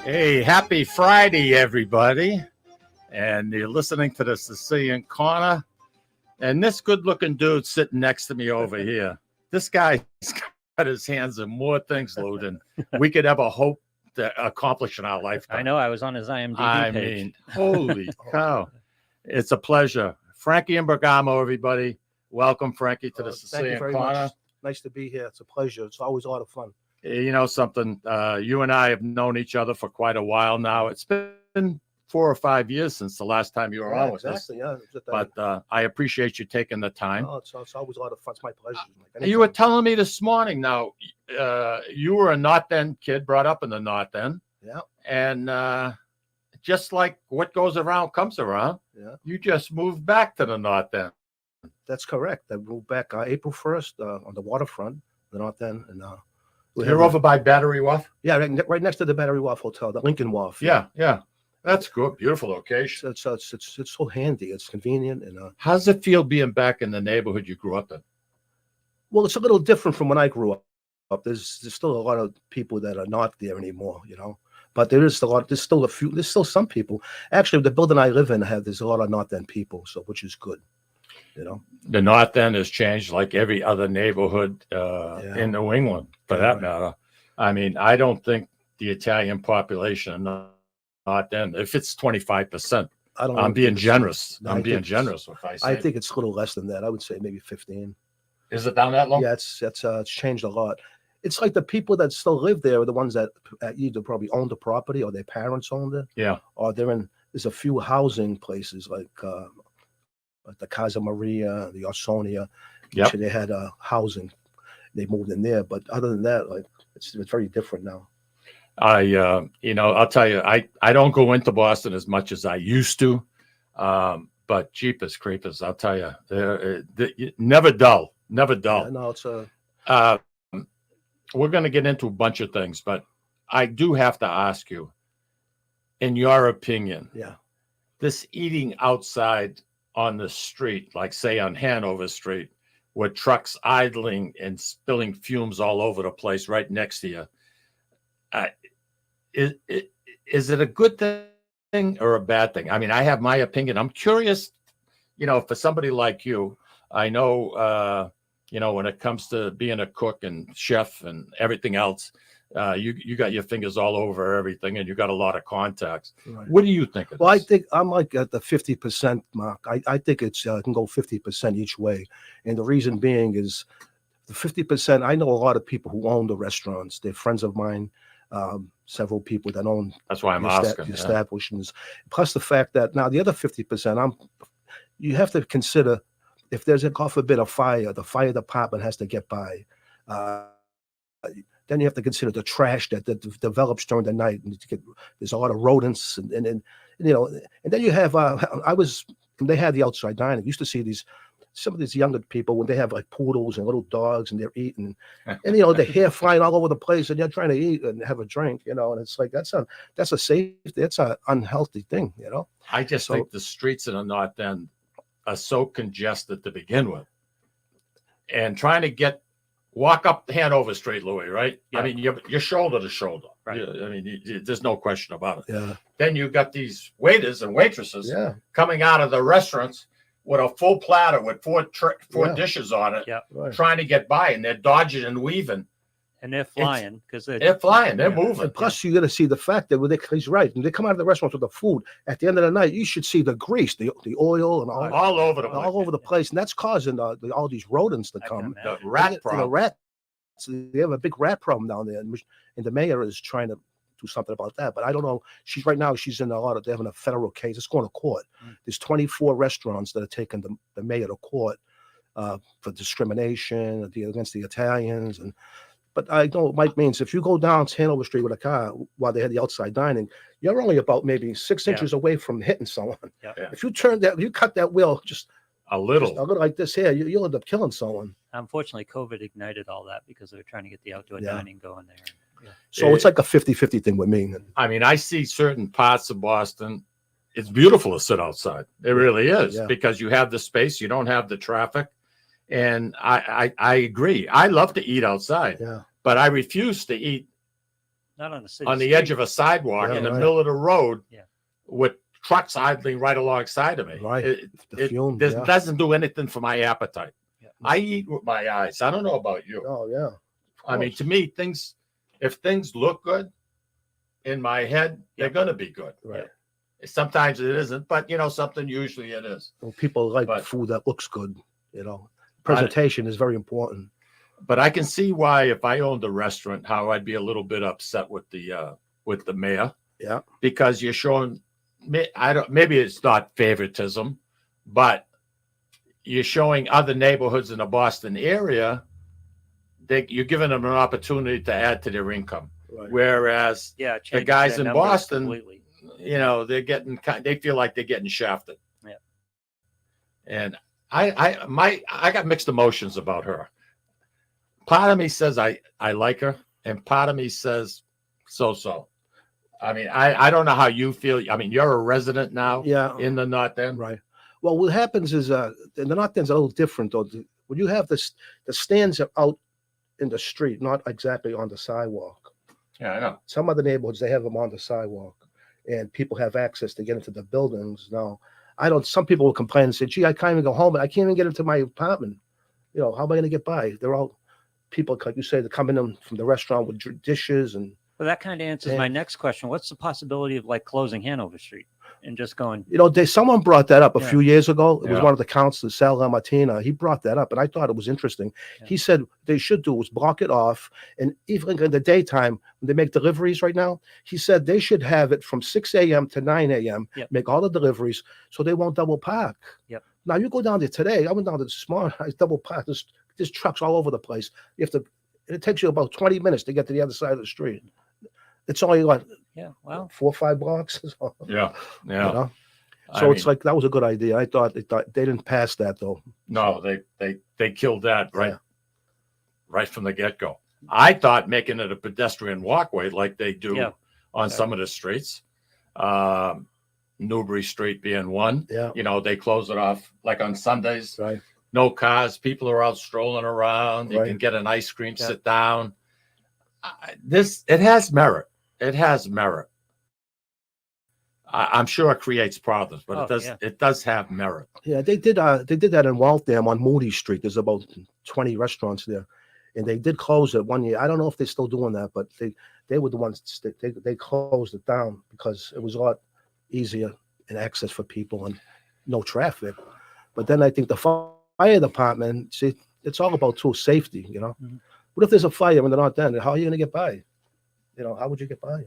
Hey, happy Friday, everybody. And you're listening to the Sicilian Corner. And this good looking dude sitting next to me over here, this guy's got his hands in more things, Lou, than we could ever hope to accomplish in our lifetime. I know. I was on his IMDb I page. mean, holy cow. It's a pleasure. Frankie Imbergamo, everybody. Welcome, Frankie, to the Sicilian Thank you very Corner. much. Nice to be here. It's a pleasure. It's always a lot of fun. You know something, you and I have known each other for quite a while now. It's been 4 or 5 years since the last time you were on with us. Yeah. But I appreciate you taking the time. No, it's always a lot of fun. It's my pleasure. You were telling me this morning now, you were a North End kid, brought up in the North End. Yeah. And just like what goes around comes around, Yeah. you just moved back to the North End. That's correct. I moved back April 1st on the waterfront, the North End. And You're over by Battery Wharf? Yeah, right next to the Battery Wharf Hotel, the Lincoln Wharf. Yeah. That's good. Beautiful location. It's so handy. It's convenient. And How does it feel being back in the neighborhood you grew up in? well, it's a little different from when I grew up. There's still a lot of people that are not there anymore, But there's still some people. Actually, the building I live in there's a lot of North End people, so which is good, The North End has changed like every other neighborhood in New England, for that matter. I mean, I don't think the Italian population in North End, if it's 25%, I'm being generous. I'm being generous if I say. I think it's a little less than that. I would say maybe 15. Is it down that low? Yeah, it's changed a lot. It's like the people that still live there are the ones that either probably own the property or their parents owned it. Yeah. Or there's a few housing places like the Casa Maria, the Arsonia. Yep. They had housing. They moved in there, but other than that, like it's very different now. I'll tell you, I don't go into Boston as much as I used to, but Jeepers Creepers, I'll tell you, they're never dull. Yeah, no, it's we're going to get into a bunch of things, but I do have to ask you, in your opinion, this eating outside on the street, like say on Hanover Street, with trucks idling and spilling fumes all over the place right next to you, is it a good thing or a bad thing? I mean, I have my opinion. I'm curious, for somebody like you, I know, when it comes to being a cook and chef and everything else, you got your fingers all over everything and you got a lot of contacts. Right. What do you think of this? I think I'm like at the 50% mark. I think it can go 50% each way. And the reason being is the 50%, I know a lot of people who own the restaurants. They're friends of mine, several people that own That's why I'm asking. The establishments. Plus the fact that now the other 50%, you have to consider if there's God forbid a fire, the fire department has to get by. Then you have to consider the trash that develops during the night. And there's a lot of rodents, and then you have. They had the outside dining. You used to see some of these younger people when they have like poodles and little dogs, and they're eating, and the hair flying all over the place, and they're trying to eat and have a drink, and it's like that's a safety, that's an unhealthy thing, I just think the streets in the North End are so congested to begin with, and trying to walk up Hanover Street, Louis, right? Yeah. I mean, you're shoulder to shoulder, right? I mean, there's no question about it. Yeah. Then you got these waiters and waitresses coming out of the restaurants with a full platter with four dishes on it, trying to get by, and they're dodging and weaving. And they're flying because they're flying, they're moving. And plus, you got to see the fact that he's right. When they come out of the restaurants with the food, at the end of the night, you should see the grease, the oil, and all over the place. All over the place, and that's causing all these rodents to come. The rat problem. They have a big rat problem down there, and the mayor is trying to do something about that. But I don't know. She's in they're having a federal case. It's going to court. There's 24 restaurants that are taking the mayor to court for discrimination against the Italians. But I know it might means if you go down Hanover Street with a car while they had the outside dining, you're only about maybe 6 inches away from hitting someone. Yeah. If you cut that wheel just a little like this here, you'll end up killing someone. Unfortunately, COVID ignited all that because they were trying to get the outdoor dining going there. Yeah. So it's like a 50-50 thing with me. I mean, I see certain parts of Boston. It's beautiful to sit outside. It really is because you have the space. You don't have the traffic. And I agree. I love to eat outside, but I refuse to eat Not on the city on the street. edge of a sidewalk Yeah, in the right. middle of the road Yeah. with trucks idling right alongside of me. Right. The fumes, This yeah. doesn't do anything for my appetite. Yeah. I eat with my eyes. I don't know about you. Oh yeah. I mean, to me, if things look good in my head, they're going to be good. Right. Sometimes it isn't, but something usually it is. Well, people like But- food that looks good. Presentation is very important. But I can see why, if I owned a restaurant, how I'd be a little bit upset with the mayor. Yeah. Because you're showing me, maybe it's not favoritism, but you're showing other neighborhoods in the Boston area, you're giving them an opportunity to add to their income. Right. Whereas Yeah, it the changes guys their in numbers Boston, completely. they feel like they're getting shafted. Yeah. And I got mixed emotions about her. Part of me says I like her, and part of me says so. I mean, I don't know how you feel. I mean, you're a resident now Yeah. in the North End. Right. Well, what happens is in the North End's a little different though. When you have the stands are out in the street, not exactly on the sidewalk. Yeah, I know. Some other neighborhoods they have them on the sidewalk, and people have access to get into the buildings. Now, some people will complain and say, "Gee, I can't even go home. I can't even get into my apartment. How am I going to get by?" They're all people, like you say, they're coming in from the restaurant with dishes and. Well, that kind of answers Yeah. my next question. What's the possibility of like closing Hanover Street and just going? Someone brought that up a Yeah. few years ago. It was Yeah. one of the councilors, Sal Lamartina. He brought that up, and I thought it was interesting. Yeah. He said they should do is block it off, and even in the daytime when they make deliveries right now, he said they should have it from 6 a.m. to 9 a.m. Yep. Make all the deliveries so they won't double park. Yep. Now you go down there today. I went down to this morning. I double parked. There's trucks all over the place. You have to. It takes you about 20 minutes to get to the other side of the street. It's only like Yeah, well, 4 or 5 blocks. So, Yeah. you know? I So it's mean, like that was a good idea. I thought they didn't pass that though. no, they killed that Yeah. right from the get-go. I thought making it a pedestrian walkway like they do Yeah. on Yeah. some of the streets, Newbury Street being one. Yeah. They close it off like on Sundays. Right. No cars. People are out strolling around. You Right. can get an ice cream, Yeah. sit down. It has merit. It has merit. I'm sure it creates problems, but Oh, it does. yeah. It does have merit. Yeah, they did that in Waltham on Moody Street. There's about 20 restaurants there. And they did close it one year. I don't know if they're still doing that, but they were the ones they closed it down because it was a lot easier and access for people and no traffic. But then I think the fire department, see, it's all about tool safety, Mhm. What if there's a fire in the North End? How are you gonna get by? How would you get by?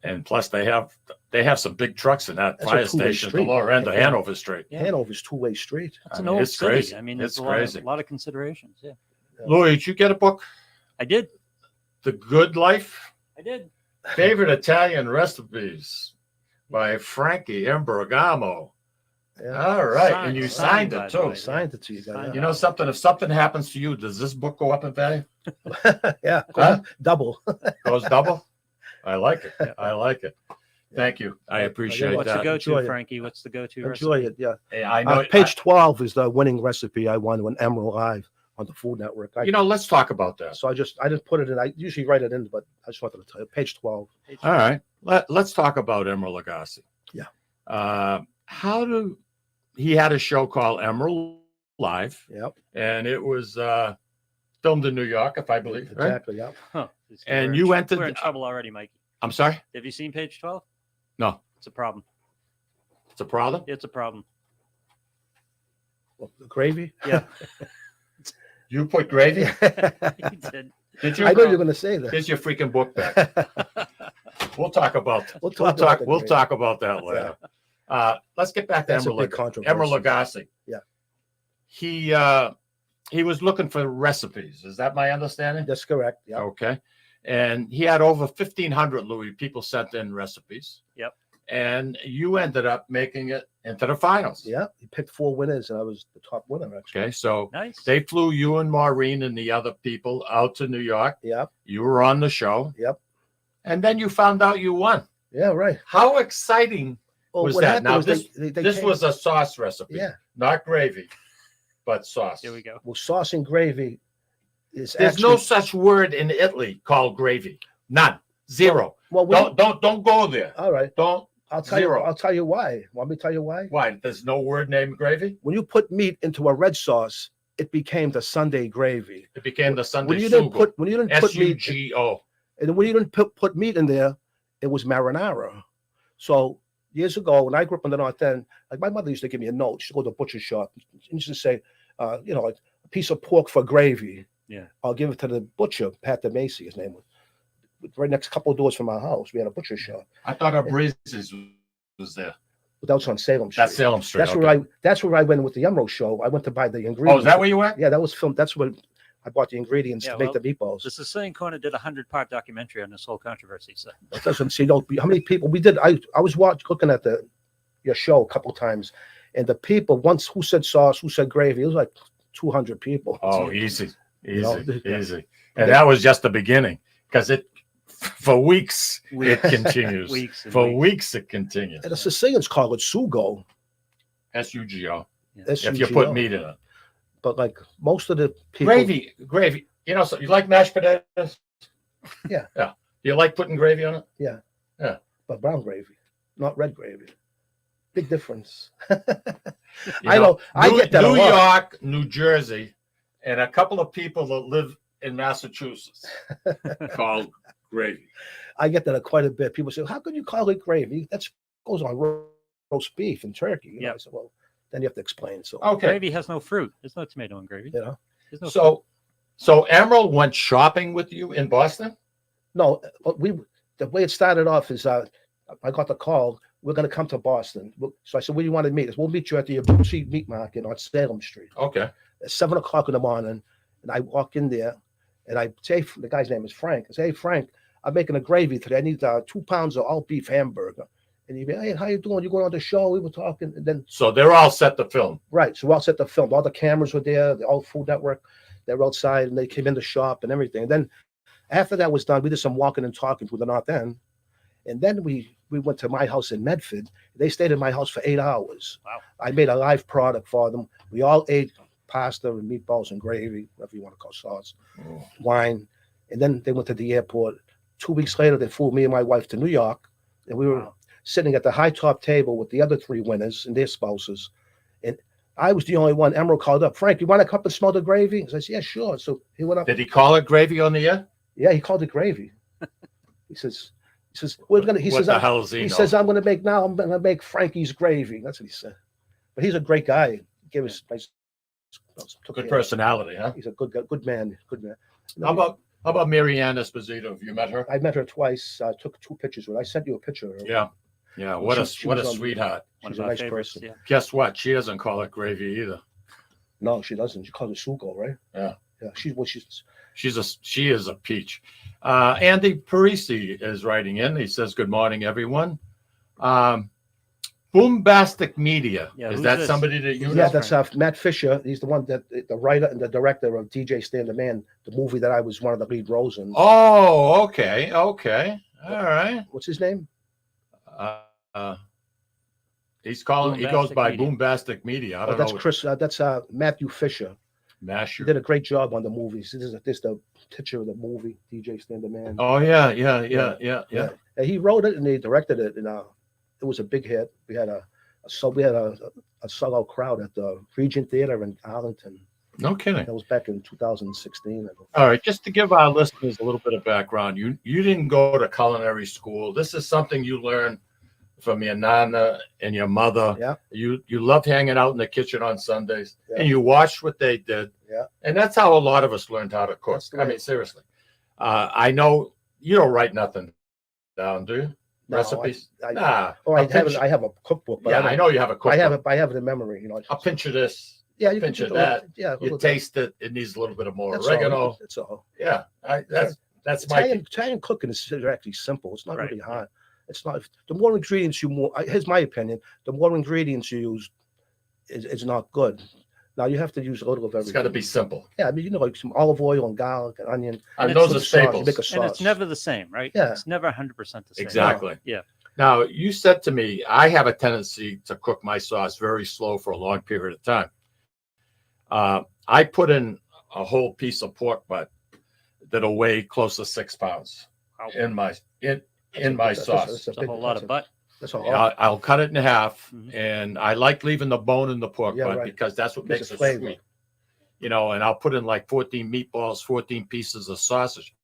And plus, they have some big trucks in that That's a fire two-way station at the street. lower end of Yeah. Hanover Street. Yeah. Hanover's two-way street. it's I an mean, old it's city. crazy. I mean, It's there's crazy. a lot of considerations. Yeah, Louis, did you get a book, I did. The Good Life? I did. Favorite Italian Recipes by Frankie Imbergamo. Yeah. All right, Signed- and you signed, signed by it the too. way. Signed it to you guys. Signed You know something? If something happens to you, does this book go up in value? Yeah, Huh? double. Goes double? I like it. Yeah. I like it. Thank you. I Yeah. appreciate What's the that. go-to, Enjoy it. Frankie? What's the go-to Enjoy recipe? it. Yeah. Hey, I know. Page 12 is the winning recipe I won when Emerald Live on the Food Network. let's talk about that. So I didn't put it in. I usually write it in, but I just wanted to tell you. Page 12. All right. Let's talk about Emerald Lagasse. Yeah. He had a show called Emerald Live, Yep. and it was filmed in New York, if I believe. Right? Exactly. Yep. Huh. And We're you in- went to We're in the- trouble already, Mikey. I'm sorry? Have you seen page 12? No. It's a problem. It's a problem? It's a problem. Well, the gravy. Yeah, You put gravy? he did. Did you? I know you're going to say that. Here's your freaking book back. We'll talk about We'll talk about the we'll gravy. talk about that later. Let's get back to That's a Emerald big controversy. Emerald Lagasse. Yeah. He was looking for recipes. Is that my understanding? That's correct. Yeah. Okay. And he had over 1,500, Louis, people sent in recipes. Yep. And you ended up making it into the finals. Yeah. He picked 4 winners, and I was the top winner, actually. Okay. So Nice. they flew you and Maureen and the other people out to New York. Yep. You were on the show. Yep. And then you found out you won. Yeah. Right. How exciting Well, was what that? happened Now, was this they came- was a sauce recipe, Yeah. not gravy, but sauce. Here we go. Well, sauce and gravy is There's actually no such word in Italy called gravy. None. Zero. Well, Don't go there. all right. Don't. I'll tell you. Zero. I'll tell you why. Want me to tell you why? Why? There's no word named gravy. When you put meat into a red sauce, it became the Sunday gravy. It became the Sunday When you didn't sugo. put meat, SUGO. and when you didn't put meat in there, it was marinara. So years ago, when I grew up in the North End, like my mother used to give me a note. She used to go to the butcher shop and used to say, like a piece of pork for gravy. Yeah. I'll give it to the butcher, Pat DeMacy, his name was. Right next couple of doors from our house, we had a butcher shop. I thought our Breezes was there. But that was on Salem Street. That's Salem Street. That's where I went with the Emerald Show. I went to buy the ingredients. Oh, is that where you went? Yeah, that was filmed. That's what I bought the ingredients to make the meatballs. The Sicilian Corner did a 100-part documentary on this whole controversy. So It doesn't see how many people we did. I was looking at your show a couple times, and the people who said sauce, who said gravy, it was like 200 people. Oh, easy. And Yeah. that was just the beginning, because for weeks it continues. Weeks it continues. And the Sicilians call it sugo. SUGO. Yeah. If you put meat in it. But like most of the people, Gravy. You know, so you like mashed potatoes? Yeah. Yeah. Do you like putting gravy on it? but brown gravy, not red gravy. Big difference. You I know. I get that a New lot. York, New Jersey, and a couple of people that live in Massachusetts call gravy. I get that quite a bit. People say, "How can you call it gravy? That goes on roast beef and turkey." You know? I said, "Well, then you have to explain." So Okay. Gravy has no fruit. There's no tomato in gravy. You know. There's no So Emerald went shopping with you in Boston? No, the way it started off is I got the call. We're going to come to Boston. So I said, "Where do you want to meet us?" "We'll meet you at the Abusi Meat Market on Salem Street." Okay. At 7:00 in the morning, and I walk in there, and I say, the guy's name is Frank. I say, "Hey, Frank, I'm making a gravy today. I need 2 pounds of all beef hamburger." And he'd be, "Hey, how you doing? You going on the show?" We were talking, and then So they're all set to film. right. So we're all set to film. All the cameras were there. The All Food Network. They were outside, and they came in the shop and everything. And then after that was done, we did some walking and talking through the North End. And then we went to my house in Medford. They stayed in my house for 8 hours. Wow. I made a live product for them. We all ate pasta and meatballs and gravy, whatever you want to call sauce, wine. And then they went to the airport. 2 weeks later, they flew me and my wife to New York. And we were sitting at the high top table with the other 3 winners and their spouses. And I was the only one. Emerald called up, "Frank, you want to come and smell the gravy?" I said, "Yeah, sure." So he went up. Did he call it gravy on the air? Yeah, he called it gravy. He says, we're gonna. He What says, the hell is he? he says, I'm gonna make Frankie's gravy. That's what he said. But he's a great guy. He gave us nice. Good personality, huh? He's a good guy, good man. Good man. How about Marianne Esposito? Have you met her? I met her twice. I took 2 pictures with her. I sent you a picture of her. Yeah. What a She was on- sweetheart. She's a nice person. Yeah. Guess what? She doesn't call it gravy either. No, she doesn't. She calls it sugo, right? Yeah. Yeah. She is a peach. Andy Parisi is writing in. He says, "Good morning, everyone." Boombastic Media. Yeah, Is who's that this? somebody that you Yeah, know? that's Matt Fisher. He's the one that the writer and the director of DJ Stand the Man, the movie that I was one of the lead roles in. Oh, okay. All right. What's his name? He goes by Media. Boombastic Media. I don't That's know. Chris. That's Matthew Fisher. He Masher. did a great job on the movies. This is the picture of the movie, DJ Stand the Man. Oh yeah. And he wrote it and he directed it, and it was a big hit. We had a sellout crowd at the Regent Theater in Arlington. No kidding. That was back in 2016. All right, just to give our listeners a little bit of background, you didn't go to culinary school. This is something you learned from your nana and your mother. Yeah. You loved hanging out in the kitchen on Sundays, Yeah. and you watched what they did. Yeah. And that's how a lot of us learned how to cook. That's the I way. mean, seriously. I know you don't write nothing down, do you? No, Recipes? I Nah. I have a cookbook, but Yeah, I know you have a cookbook. I have it in memory. I'll pinch of this. Yeah, you pinch can of do it. that. Yeah, You taste it. It needs a little bit of more that's oregano. All. That's all. Yeah, that's my. Italian cooking is actually simple. It's not Right. really hard. It's not. The more ingredients here's my opinion. The more ingredients you use, is not good. Now you have to use a little of everything. It's got to be simple. Yeah, I mean, like some olive oil and garlic and onion. And And those Put are the sauce, you staples. make a sauce. And it's never the same, right? Yeah. It's never 100% the same. Exactly. Yeah. Now, you said to me, I have a tendency to cook my sauce very slow for a long period of time. I put in a whole piece of pork butt that'll weigh close to 6 pounds. in my sauce. That's It's a whole lot of butt. That's all. I'll cut it in half, Mhm. and I like leaving the bone in the pork Yeah, butt right. because that's what Gives makes it it flavor. sweet. And I'll put in like 14 meatballs, 14 pieces of sausage.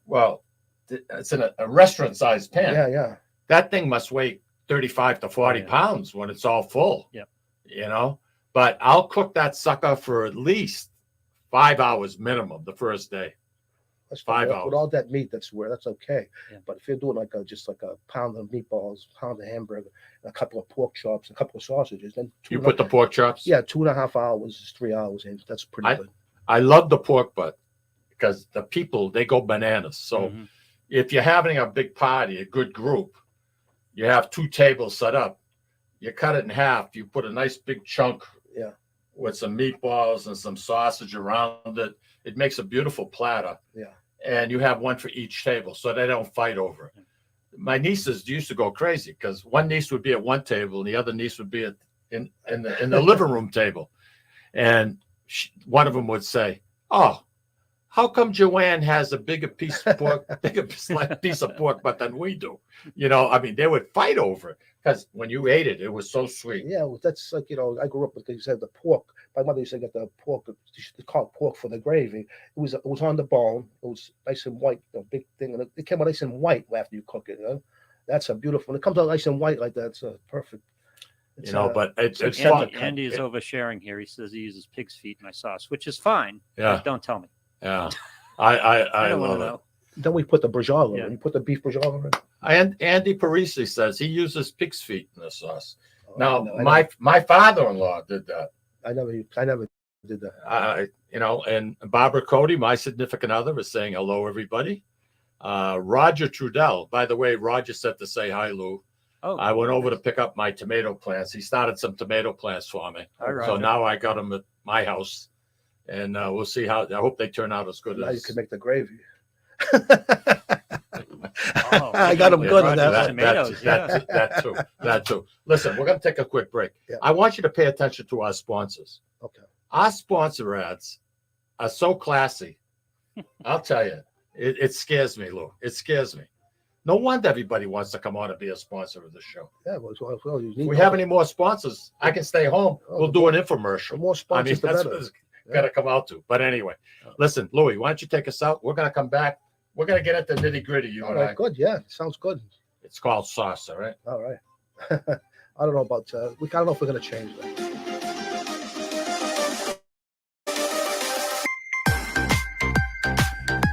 Well, it's in a restaurant-sized pan. Yeah. That thing must weigh 35 to 40 yeah. pounds when it's all full. Yep. But I'll cook that sucker for at least 5 hours minimum the first day. That's 5 fine. hours. With all that meat, that's okay. Yeah. But if you're doing just like a pound of meatballs, pound of hamburger, a couple of pork chops, a couple of sausages, then You put the pork chops? Yeah, 2.5 hours is 3 hours in. That's pretty good. I love the pork butt because the people, they go bananas. So Mhm. if you're having a big party, a good group, you have 2 tables set up, you cut it in half, you put a nice big chunk Yeah. with some meatballs and some sausage around it. It makes a beautiful platter. Yeah. And you have one for each table so they don't fight over it. My nieces used to go crazy because one niece would be at one table and the other niece would be in the living room table. And one of them would say, "Oh, how come Joanne has a bigger piece of pork butt than we do?" They would fight over it because when you ate it, it was so sweet. Yeah, well, that's like, I grew up with, you said the pork. My mother used to get the pork, they call it pork for the gravy. It was on the bone. It was nice and white, big thing. And it came out nice and white after you cook it. That's a beautiful, when it comes out nice and white like that, it's perfect. But it's Andy, fun. Andy is oversharing here. He says he uses pig's feet in my sauce, which is fine. Yeah. But don't tell me. Yeah. I don't want love to it. know. Then we put the brajala Yeah. in. You put the beef brajala in. And Andy Parisi says he uses pig's feet in the sauce. Now, I my father-in-law did that. never did that. And Barbara Cody, my significant other, is saying hello, everybody. Roger Trudell, by the way, Roger said to say hi, Lou. Oh, I went over to pick up my tomato plants. He started some tomato plants for me. all right. So now I got them at my house, and we'll see how. I hope they turn out as good Now you as. can make the gravy. Oh, I got him with good on Roger's that. tomatoes, yeah. That too. Listen, we're going to take a quick break. Yeah. I want you to pay attention to our sponsors. Okay. Our sponsor ads are so classy. I'll tell you, it scares me, Lou. It scares me. No wonder everybody wants to come on and be a sponsor of the show. Yeah, well, you If need we have any more sponsors, I can stay home. Oh, We'll do an the infomercial. more sponsors, the that's better. what it's got to come out to. But anyway, listen, Louis, why don't you take us out? We're going to come back. We're going to get into nitty gritty, you All and I. right, good. Yeah, sounds good. It's called sauce, all right? All right. I don't know about I don't know if we're gonna change that.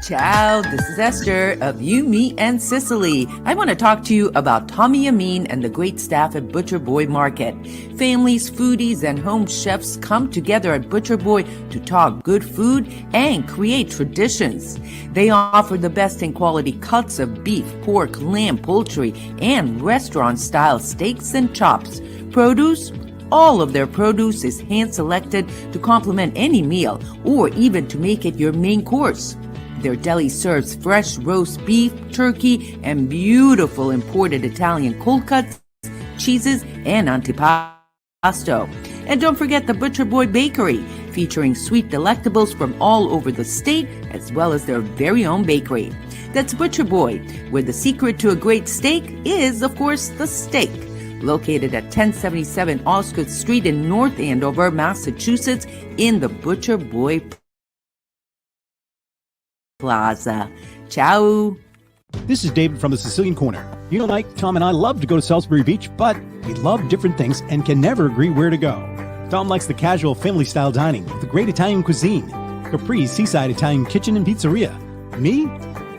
Ciao, this is Esther of You, Me, and Sicily. I want to talk to you about Tommy Amin and the great staff at Butcher Boy Market. Families, foodies, and home chefs come together at Butcher Boy to talk good food and create traditions. They offer the best in quality cuts of beef, pork, lamb, poultry, and restaurant-style steaks and chops. Produce? All of their produce is hand-selected to complement any meal or even to make it your main course. Their deli serves fresh roast beef, turkey, and beautiful imported Italian cold cuts, cheeses, and antipasto. And don't forget the Butcher Boy Bakery, featuring sweet delectables from all over the state, as well as their very own bakery. That's Butcher Boy, where the secret to a great steak is, of course, the steak. Located at 1077 Osgood Street in North Andover, Massachusetts, in the Butcher Boy Plaza. Ciao. This is David from the Sicilian Corner. You know, Mike, Tom, and I love to go to Salisbury Beach, but we love different things and can never agree where to go. Tom likes the casual family-style dining with the great Italian cuisine, Capri's Seaside Italian Kitchen and Pizzeria. Me?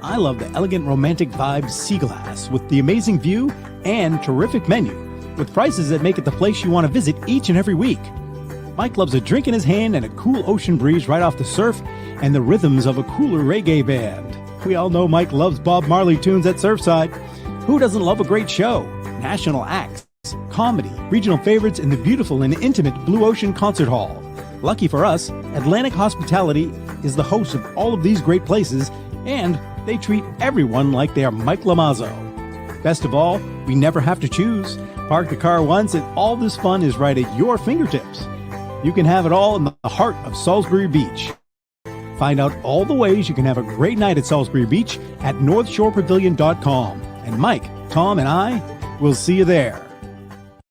I love the elegant romantic vibe Sea Glass with the amazing view and terrific menu with prices that make it the place you want to visit each and every week. Mike loves a drink in his hand and a cool ocean breeze right off the surf and the rhythms of a cooler reggae band. We all know Mike loves Bob Marley tunes at Surfside. Who doesn't love a great show? National acts, comedy, regional favorites in the beautiful and intimate Blue Ocean Concert Hall. Lucky for us, Atlantic Hospitality is the host of all of these great places, and they treat everyone like they are Mike Lamazzo. Best of all, we never have to choose. Park the car once and all this fun is right at your fingertips. You can have it all in the heart of Salisbury Beach. Find out all the ways you can have a great night at Salisbury Beach at northshorepavilion.com. And Mike, Tom, and I will see you there.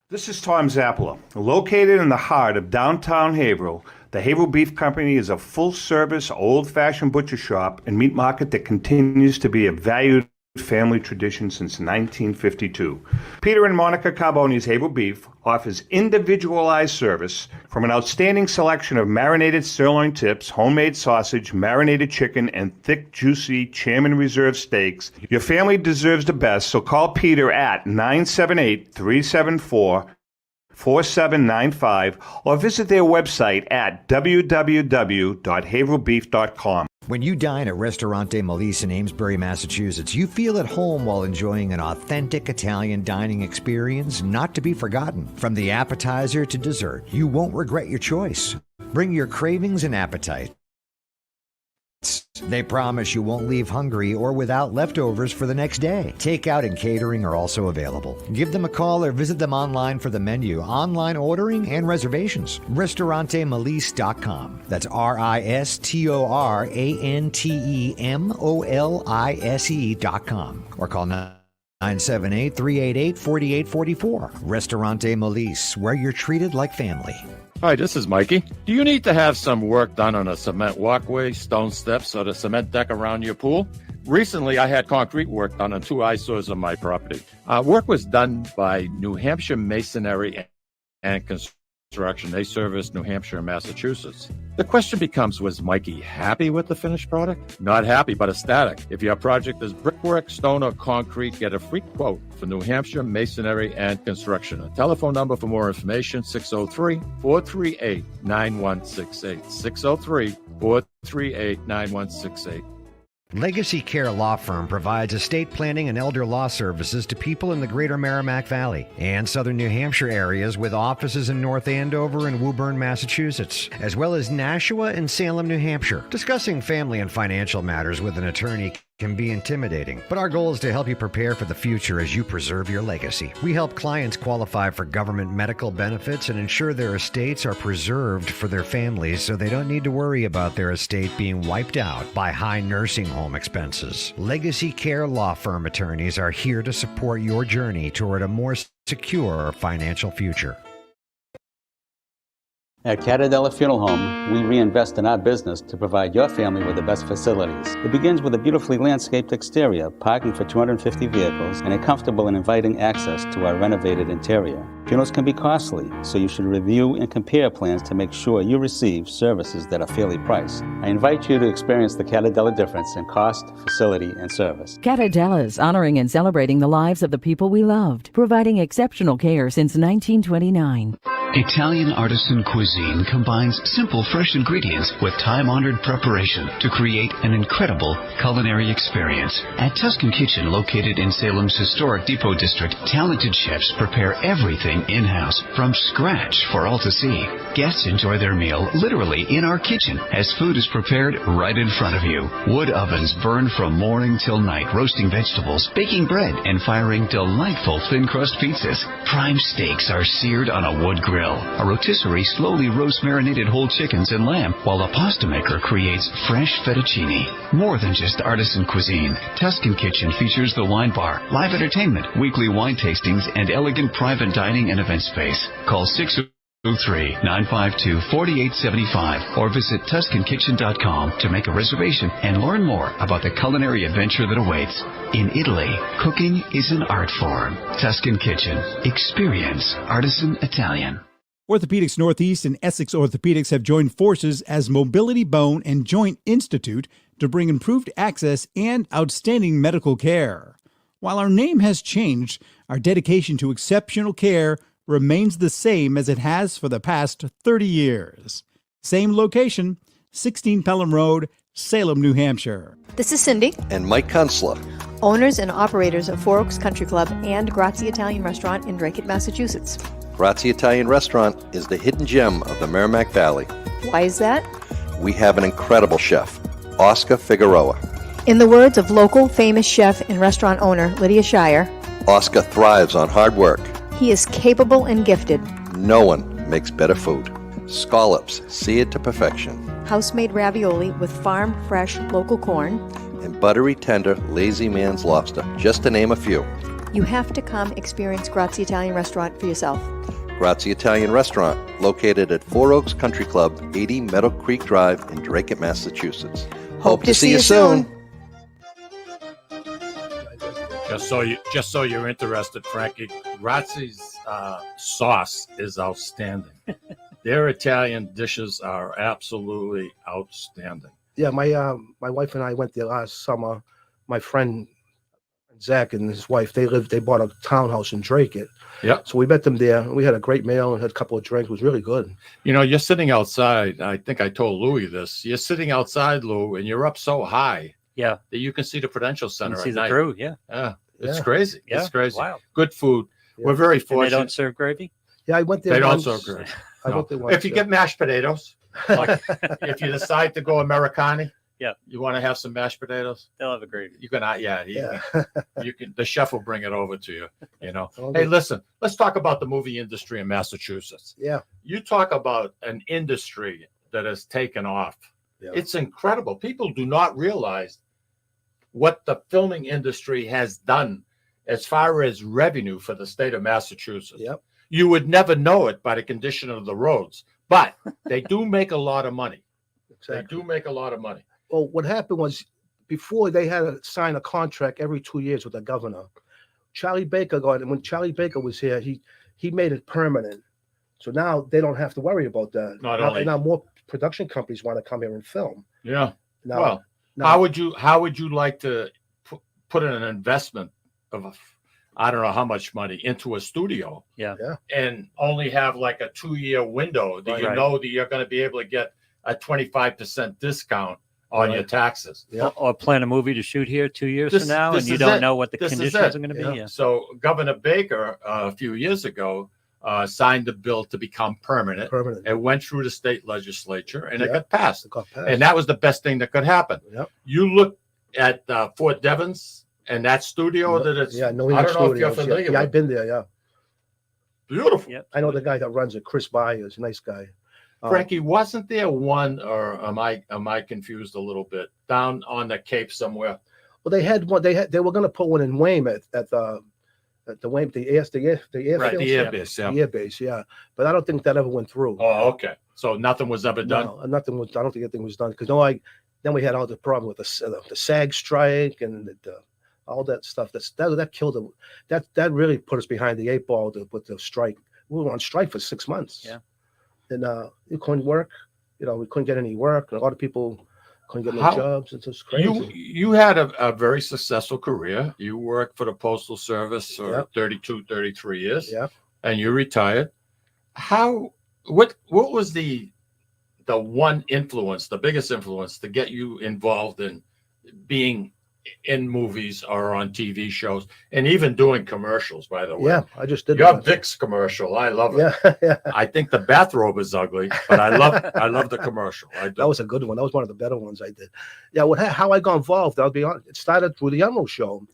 This is Tom Zappala. Located in the heart of downtown Haverhill, the Haverhill Beef Company is a full-service, old-fashioned butcher shop and meat market that continues to be a valued family tradition since 1952. Peter and Monica Carboni's Haverhill Beef offers individualized service from an outstanding selection of marinated sirloin tips, homemade sausage, marinated chicken, and thick, juicy Chairman Reserve steaks. Your family deserves the best, so call Peter at 978-374-4795 or visit their website at www.haverhillbeef.com. When you dine at Ristorante Melisse in Amesbury, Massachusetts, you feel at home while enjoying an authentic Italian dining experience not to be forgotten. From the appetizer to dessert, you won't regret your choice. Bring your cravings and appetite. They promise you won't leave hungry or without leftovers for the next day. Takeout and catering are also available. Give them a call or visit them online for the menu, online ordering, and reservations. RistoranteMelisse.com. That's RistoranteMolise.com. Or call 978-388-4844. Ristorante Melisse, where you're treated like family. Hi, this is Mikey. Do you need to have some work done on a cement walkway, stone steps, or the cement deck around your pool? Recently, I had concrete work done on 2 eyesores on my property. Work was done by New Hampshire Masonry and Construction. They service New Hampshire and Massachusetts. The question becomes, was Mikey happy with the finished product? Not happy, but ecstatic. If your project is brickwork, stone, or concrete, get a free quote for New Hampshire Masonry and Construction. A telephone number for more information, 603-438-9168. 603-438-9168. Legacy Care Law Firm provides estate planning and elder law services to people in the greater Merrimack Valley and southern New Hampshire areas, with offices in North Andover and Woburn, Massachusetts, as well as Nashua and Salem, New Hampshire. Discussing family and financial matters with an attorney can be intimidating, but our goal is to help you prepare for the future as you preserve your legacy. We help clients qualify for government medical benefits and ensure their estates are preserved for their families so they don't need to worry about their estate being wiped out by high nursing home expenses. Legacy Care Law Firm attorneys are here to support your journey toward a more secure financial future. At Catadella Funeral Home, we reinvest in our business to provide your family with the best facilities. It begins with a beautifully landscaped exterior, parking for 250 vehicles, and a comfortable and inviting access to our renovated interior. Funerals can be costly, so you should review and compare plans to make sure you receive services that are fairly priced. I invite you to experience the Catadella difference in cost, facility, and service. Catadella's honoring and celebrating the lives of the people we loved, providing exceptional care since 1929. Italian artisan cuisine combines simple, fresh ingredients with time-honored preparation to create an incredible culinary experience. At Tuscan Kitchen, located in Salem's historic Depot District, talented chefs prepare everything in-house from scratch for all to see. Guests enjoy their meal literally in our kitchen as food is prepared right in front of you. Wood ovens burn from morning till night, roasting vegetables, baking bread, and firing delightful thin-crust pizzas. Prime steaks are seared on a wood grill. A rotisserie slowly roasts marinated whole chickens and lamb, while a pasta maker creates fresh fettuccine. More than just artisan cuisine, Tuscan Kitchen features the wine bar, live entertainment, weekly wine tastings, and elegant private dining and event space. Call 603-952-4875 or visit TuscanKitchen.com to make a reservation and learn more about the culinary adventure that awaits. In Italy, cooking is an art form. Tuscan Kitchen. Experience artisan Italian. Orthopedics Northeast and Essex Orthopedics have joined forces as Mobility Bone and Joint Institute to bring improved access and outstanding medical care. While our name has changed, our dedication to exceptional care remains the same as it has for the past 30 years. Same location, 16 Pelham Road, Salem, New Hampshire. This is Cindy and Mike Kunstler, owners and operators of Four Oaks Country Club and Grazie Italian Restaurant in Drake, Massachusetts. Grazie Italian Restaurant is the hidden gem of the Merrimack Valley. Why is that? We have an incredible chef, Oscar Figueroa. In the words of local famous chef and restaurant owner Lydia Shire, Oscar thrives on hard work. He is capable and gifted. No one makes better food. Scallops seared to perfection. house-made ravioli with farm-fresh local corn. And buttery tender Lazy Man's lobster, just to name a few. You have to come experience Grazie Italian Restaurant for yourself. Grazie Italian Restaurant, located at Four Oaks Country Club, 80 Meadow Creek Drive in Drake, Massachusetts. Hope to see you soon. Just so you're interested, Frankie, Grazie's sauce is outstanding. Their Italian dishes are absolutely outstanding. Yeah, my wife and I went there last summer. My friend Zach and his wife, they bought a townhouse in Drake. Yeah. So we met them there. We had a great meal and had a couple of drinks. It was really good. You know, you're sitting outside. I think I told Louis this. You're sitting outside, Lou, and you're up so high. Yeah. That you can see the Prudential Center You see at the night. crew, yeah. Yeah. It's Yeah. crazy. Yeah. It's crazy. Wow. Good food. Yeah. We're very And they fortunate. don't serve gravy? Yeah, I went there. They don't once. serve gravy. I No. went there once, If you yeah. get mashed potatoes, like if you decide to go Americani, Yeah. you want to have some mashed potatoes, They'll have a gravy. you can, Yeah. you can, the chef will bring it over to you, you know. Oh, Hey, good. listen, let's talk about the movie industry in Massachusetts. Yeah. You talk about an industry that has taken off. Yeah. It's incredible. People do not realize what the filming industry has done as far as revenue for the state of Massachusetts. Yep. You would never know it by the condition of the roads, but they do make a lot of money. Exactly. They do make a lot of money. Well, what happened was before they had to sign a contract every 2 years with the governor. Charlie Baker got it. When Charlie Baker was here, he made it permanent. So now they don't have to worry about that. Not now, only- now more production companies want to come here and film. Yeah. Now, Well, now, how would you like to put in an investment of I don't know how much money into a studio Yeah. and only have like a 2-year window that you Right. know that you're going to be able to get a 25% discount on your Right. taxes. Yeah. Or plan a movie to shoot here 2 years This- from now, this and you is don't it. know what the This is conditions it. are going to be. Yeah. Yeah. So Governor Baker a few years ago signed a bill to become permanent. permanent. It went through the state legislature and it Yeah. got passed. It got passed. And that was the best thing that could happen. Yep. You look at Fort Devens and that studio that it's, yeah, no, I don't know if you're familiar Yeah, I've with. been there. Yeah, Beautiful. Yep. I know the guy that runs it, Chris Byers, nice guy. Frankie, wasn't there one, or am I confused a little bit, down on the Cape somewhere? Well, they had one. They were going to put one in Weymouth at the Weymouth, the airfield, Right, the airbase, yeah. the airbase, yeah. But I don't think that ever went through. Oh, okay. So nothing was ever done. No, nothing was. I don't think anything was done because then we had all the problem with the SAG strike and all that stuff. That killed them. That really put us behind the 8 ball with the strike. We were on strike for 6 months. Yeah. And we couldn't work. We couldn't get any work. And a lot of people couldn't get no How- jobs. It's just crazy. You had a very successful career. You worked for the Postal Service for Yep. 32, 33 years. Yeah. And you retired. What was the one influence, the biggest influence to get you involved in being in movies or on TV shows and even doing commercials, by the way? Yeah, I just did Your that. Vicks commercial, I love it. Yeah, yeah. I think the bathrobe is ugly, but I love the commercial. I do. That was a good one. That was one of the better ones I did. Yeah, how I got involved, I'll be honest, it started through the Emerald Show.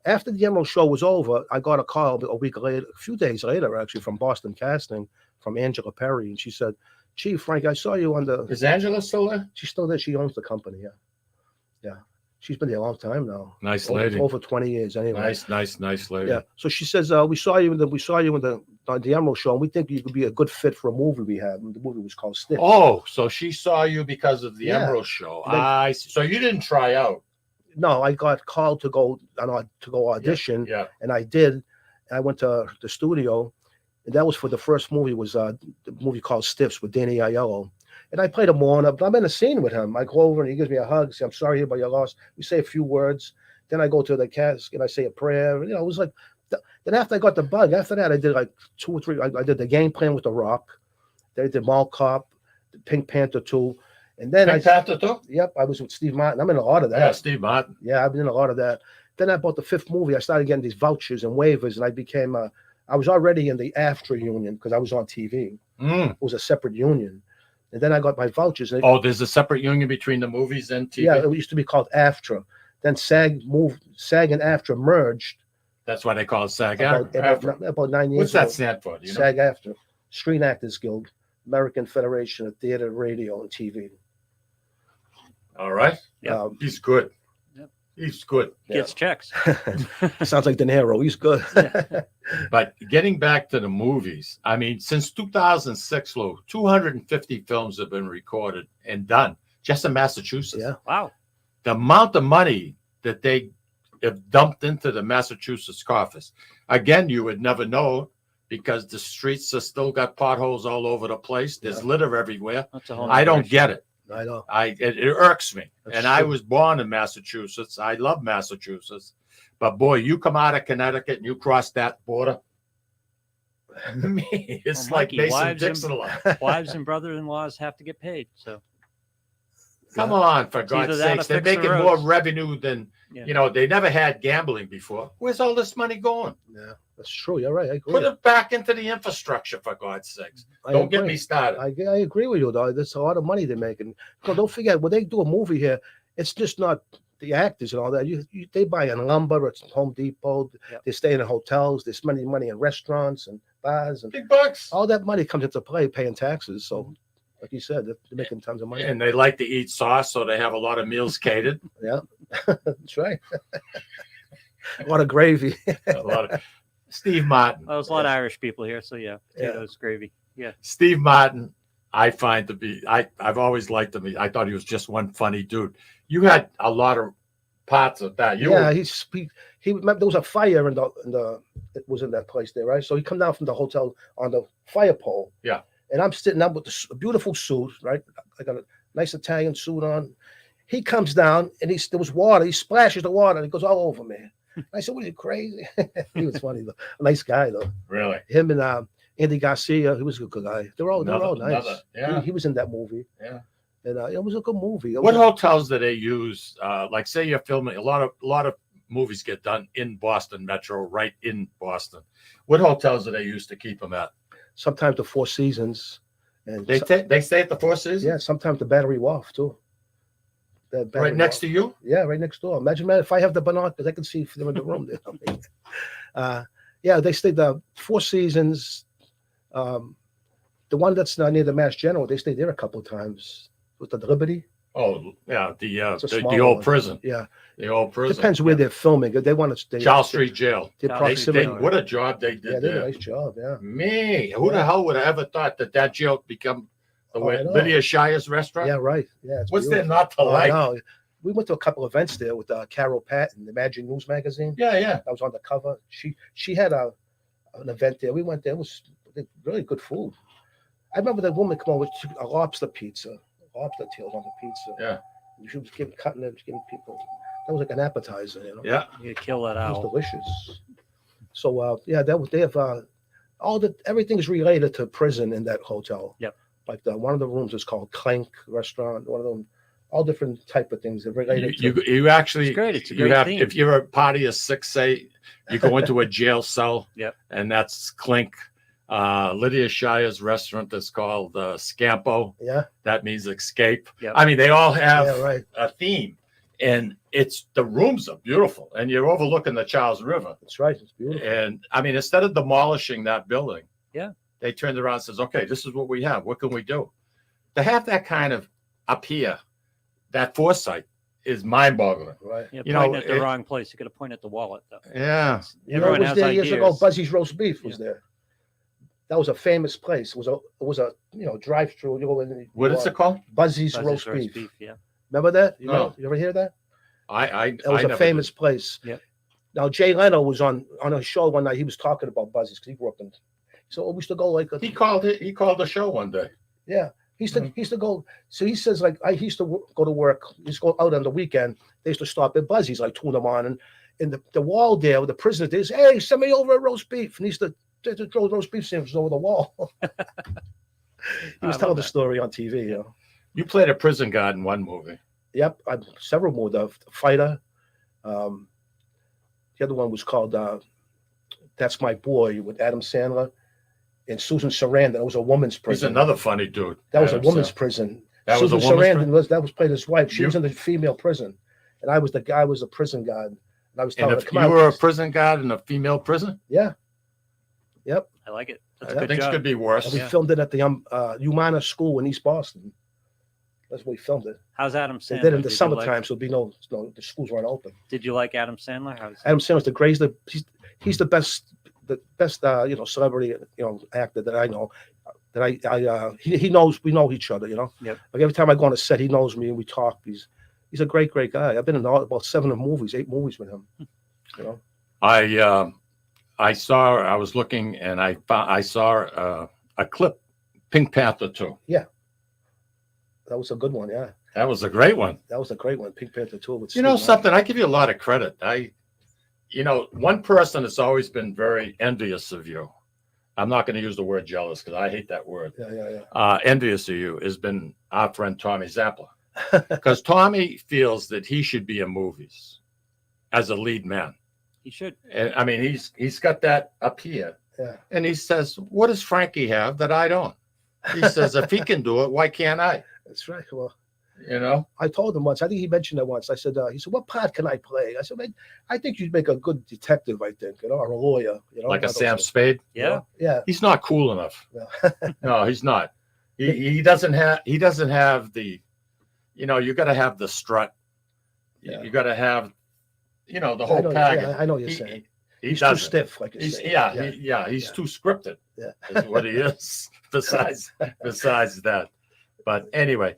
After the Emerald Show was over, I got a call a week later, a few days later, actually, from Boston Casting, from Angela Perry. And she said, "Chief Frank, I saw you on the..." Is Angela still there? She's still there. She owns the company, yeah. Yeah. She's been there a long time now. Nice lady. Over 20 years, anyway. Nice lady. Yeah. So she says, "We saw you on the Emerald Show, and we think you could be a good fit for a movie we had." And the movie was called Stick. Oh, so she saw you because of the Yeah. Emerald Show. Then- I see. So you didn't try out. No, I got called to go audition, Yeah. and I did. I went to the studio, and that was for the first movie. Was the movie called Stiffs with Danny Aiello, and I played him on. I'm in a scene with him. I go over and he gives me a hug. Say, "I'm sorry about your loss." We say a few words. Then I go to the casket and I say a prayer. It was like. Then after I got the bug, after that I did like 2 or 3. I did the Game Plan with The Rock. Then I did Mall Cop, Pink Panther 2, and then Pink Panther too? Yep, I was with Steve Martin. I'm in a lot of that. Yeah, Steve Martin. Yeah, I've been in a lot of that. Then about the 5th movie, I started getting these vouchers and waivers, and I became I was already in the AFTRA union because I was on TV. It was a separate union. And then I got my vouchers. And Oh, there's a separate union between the movies and TV? yeah, it used to be called AFTRA. Then SAG and AFTRA merged That's why they call it SAG. about 9 years What's that ago. stand for? Do you know? SAG-AFTRA, Screen Actors Guild, American Federation of Theater, Radio, and TV. All right. Yeah. He's good. Yep. He's good. Gets checks. Sounds like De Niro. He's good. But getting back to the movies, I mean, since 2006, Lou, 250 films have been recorded and done just in Massachusetts. Yeah. Wow. The amount of money that they have dumped into the Massachusetts coffers. Again, you would never know because the streets are still got potholes all over the place. There's litter everywhere. That's a whole I don't nother get it. I know. It irks me. That's And I true. was born in Massachusetts. I love Massachusetts. But boy, you come out of Connecticut and you cross that border. It's Well, like Mikey, Mason Dixon. wives and brother-in-laws have to get paid. So Come on, for It's either God's that or sakes. They're fix the making more roads. revenue than, Yeah. they never had gambling before. Where's all this money going? Yeah, that's true. You're right. I agree. Put it back into the infrastructure, for God's sakes. Don't get me started. I agree with you, though. There's a lot of money they're making. Because don't forget, when they do a movie here, it's just not the actors and all that. They buy in lumber at Home Depot. Yep. They stay in hotels. They spend money in restaurants and bars. And Big bucks. all that money comes into play paying taxes. So, like you said, they're making tons of money. And they like to eat sauce, so they have a lot of meals catered. Yeah, that's right. A lot of gravy. A lot of Steve Martin. Well, there's a lot of Irish people here, so yeah, potatoes, gravy. Yeah. Steve Martin, I find to be, I've always liked him. I thought he was just one funny dude. You had a lot of parts of that. He remember there was a fire in the it was in that place there, right? So he come down from the hotel on the fire pole. Yeah. And I'm sitting up with a beautiful suit, right? I got a nice Italian suit on. He comes down and there was water. He splashes the water and it goes all over me. I said, "What are you, crazy?" He was funny though. A nice guy though. Really? Him and Andy Garcia, he was a good guy. They're all nice. Yeah. He was in that movie. Yeah. And it was a good movie. What hotels do they use? Like, say you're filming a lot of movies get done in Boston Metro, right in Boston. What hotels do they use to keep them at? Sometimes the Four Seasons. And They stay at the Four Seasons? Yeah, sometimes the Battery Wharf too. Right next to you? Yeah, right next door. Imagine if I have the binoculars, I can see them in the room. Yeah, they stayed the Four Seasons. The one that's near the Mass General, they stayed there a couple of times with the Liberty. Oh, yeah, the smaller old one. prison. Yeah, the old prison. Depends where they're filming. They want to stay. Charles Street Jail. The proximity. What a job they did Yeah, they did there. a nice job. Yeah. Me, who the hell would have ever thought that jail would become the way I know. Lydia Shire's restaurant? Yeah, right. Yeah. It's What's there beautiful. not to I like? know. We went to a couple events there with Carol Patton, the Imagine News magazine. Yeah, yeah. That was on the cover. She had an event there. We went there. It was really good food. I remember that woman come over with a lobster pizza, lobster tails on the pizza. Yeah. She was cutting it, giving people. That was like an appetizer, you know. Yeah. You kill that It was owl. delicious. So they have everything is related to prison in that hotel. Yep. Like one of the rooms is called Clank Restaurant. One of them, all different type of things that related to. You actually, It's great. It's a you great have, theme. if you're a party of six, say, you go into a jail cell. Yep. And that's Clink. Lydia Shire's restaurant is called Scampo. Yeah. That means escape. Yep. I mean, they all have Yeah, right. a theme, and the rooms are beautiful, and you're overlooking the Charles River. That's right. It's beautiful. And I mean, instead of demolishing that building, Yeah. they turned around and says, "Okay, this is what we have. What can we do?" To have that kind of up here, that foresight is mind-boggling. Right. Yeah, You pointing know, at the wrong place. You got to point at the wallet, though. Yeah. You know, Everyone it was has there years ago. ideas. Buzzy's Roast Beef was there. That was a famous place. It was a drive-through. You go in. and What is it called? Buzzy's Buzz's Roast Beef. Yeah. Remember that? No. You ever hear that? It It was a famous place. Yep. Now Jay Leno was on a show one night. He was talking about Buzzy's because he grew up in. So we used to go like He called the show one day. Yeah, he used to go. So he says like he used to go to work. He used to go out on the weekend. They used to stop at Buzzy's like 2 a.m. and the wall there with the prisoners. They say, "Hey, send me over a roast beef." And he used to throw roast beef sandwiches over the wall. He was telling the story on TV. You know. You played a prison guard in one movie. Yep, several more. The Fighter. The other one was called "That's My Boy" with Adam Sandler and Susan Sarandon. That was a woman's He's prison. another funny dude. That was a Adam woman's Sandler. prison. That was a Susan woman's Sarandon that was played his wife. She You- was in the female prison, and I was the guy. Was a prison guard, and I was And telling her, if "Come you on." were a prison guard in a female prison, Yeah. Yep. I like it. That's a Yeah. good things job. could be worse. And we Yeah. filmed it at the Humana School in East Boston. That's where we filmed it. How's Adam They Sandler? did it in the Did you summertime, like- so it'd be the schools weren't open. Did you like Adam Sandler? Adam Sandler's the greatest. He's the best celebrity, actor that I know. That he knows. We know each other, Yep. Like every time I go on a set, he knows me and we talk. He's a great guy. I've been in about 8 movies with him. I was looking and I saw a clip, Pink Panther 2. Yeah, that was a good one. Yeah, That was a great one. that was a great one. Pink Panther 2. With You know Steve something? I give you a lot of credit. One person that's always been very envious of you. I'm not going to use the word jealous because I hate that word. Yeah. Envious of you has been our friend Tommy Zappler, because Tommy feels that he should be in movies as a lead man. He should. And I mean, he's got that up here. Yeah. And he says, "What does Frankie have that I don't?" He says, "If he can do it, why can't I?" That's right. Well, I told him once. I think he mentioned it once. I said, he said, "What part can I play?" I said, "I think you'd make a good detective. I think, or a lawyer. like a Sam Spade. Yeah. Yeah. He's not cool enough. No. No, he's not. He doesn't have the, you got to have the strut. Yeah. You got to have, the I whole know, package. yeah, I know what you're saying. He's too doesn't. stiff, like you He's say. he's too scripted. Yeah. Is what he is. besides that, but anyway,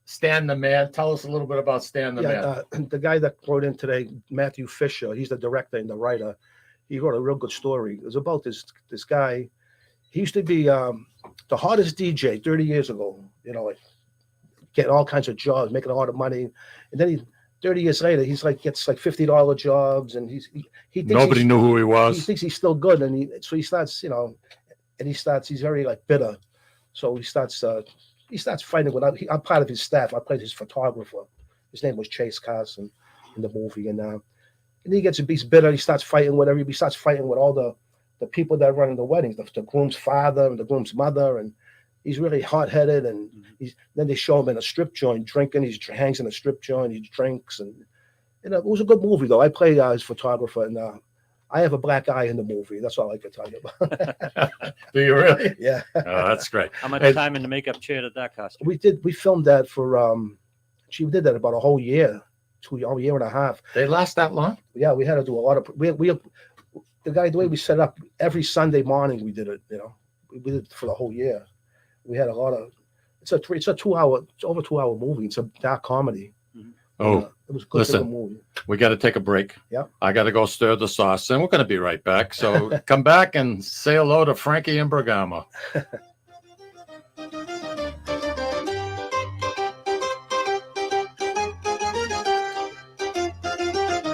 Stan the Man. Tell us a little bit about Stan the Man. The guy that wrote in today, Matthew Fisher, he's the director and the writer. He wrote a real good story. It was about this guy. He used to be the hardest DJ 30 years ago, like getting all kinds of jobs, making a lot of money. And then 30 years later, he's gets $50 jobs, and he thinks Nobody knew who he was. He thinks he's still good, and he starts, he's very very So he starts fighting with. I'm part of his staff. I played his photographer. His name was Chase Carson in the movie, and he's bitter. He starts fighting with everybody. He starts fighting with all the people that are running the weddings, the groom's father and the groom's mother, and he's really hot-headed. And then they show him in a strip joint drinking. He hangs in a strip joint. He drinks, and it was a good movie though. I played his photographer, and I have a black eye in the movie. That's all I can tell you about. Do you really? Yeah. Oh, that's great. How much time in the makeup chair did that cost you? We filmed that for we did that about a whole year, a year and a half. They last that long? Yeah, we had to do a lot of the way we set up every Sunday morning we did it, we did it for the whole year. We had a lot of it's over 2 hour movie. It's a dark comedy. Oh, it was a good listen, movie. We got to take a break. Yeah. I got to go stir the sauce, and we're going to be right back. So come back and say hello to Frankie Imbergamo.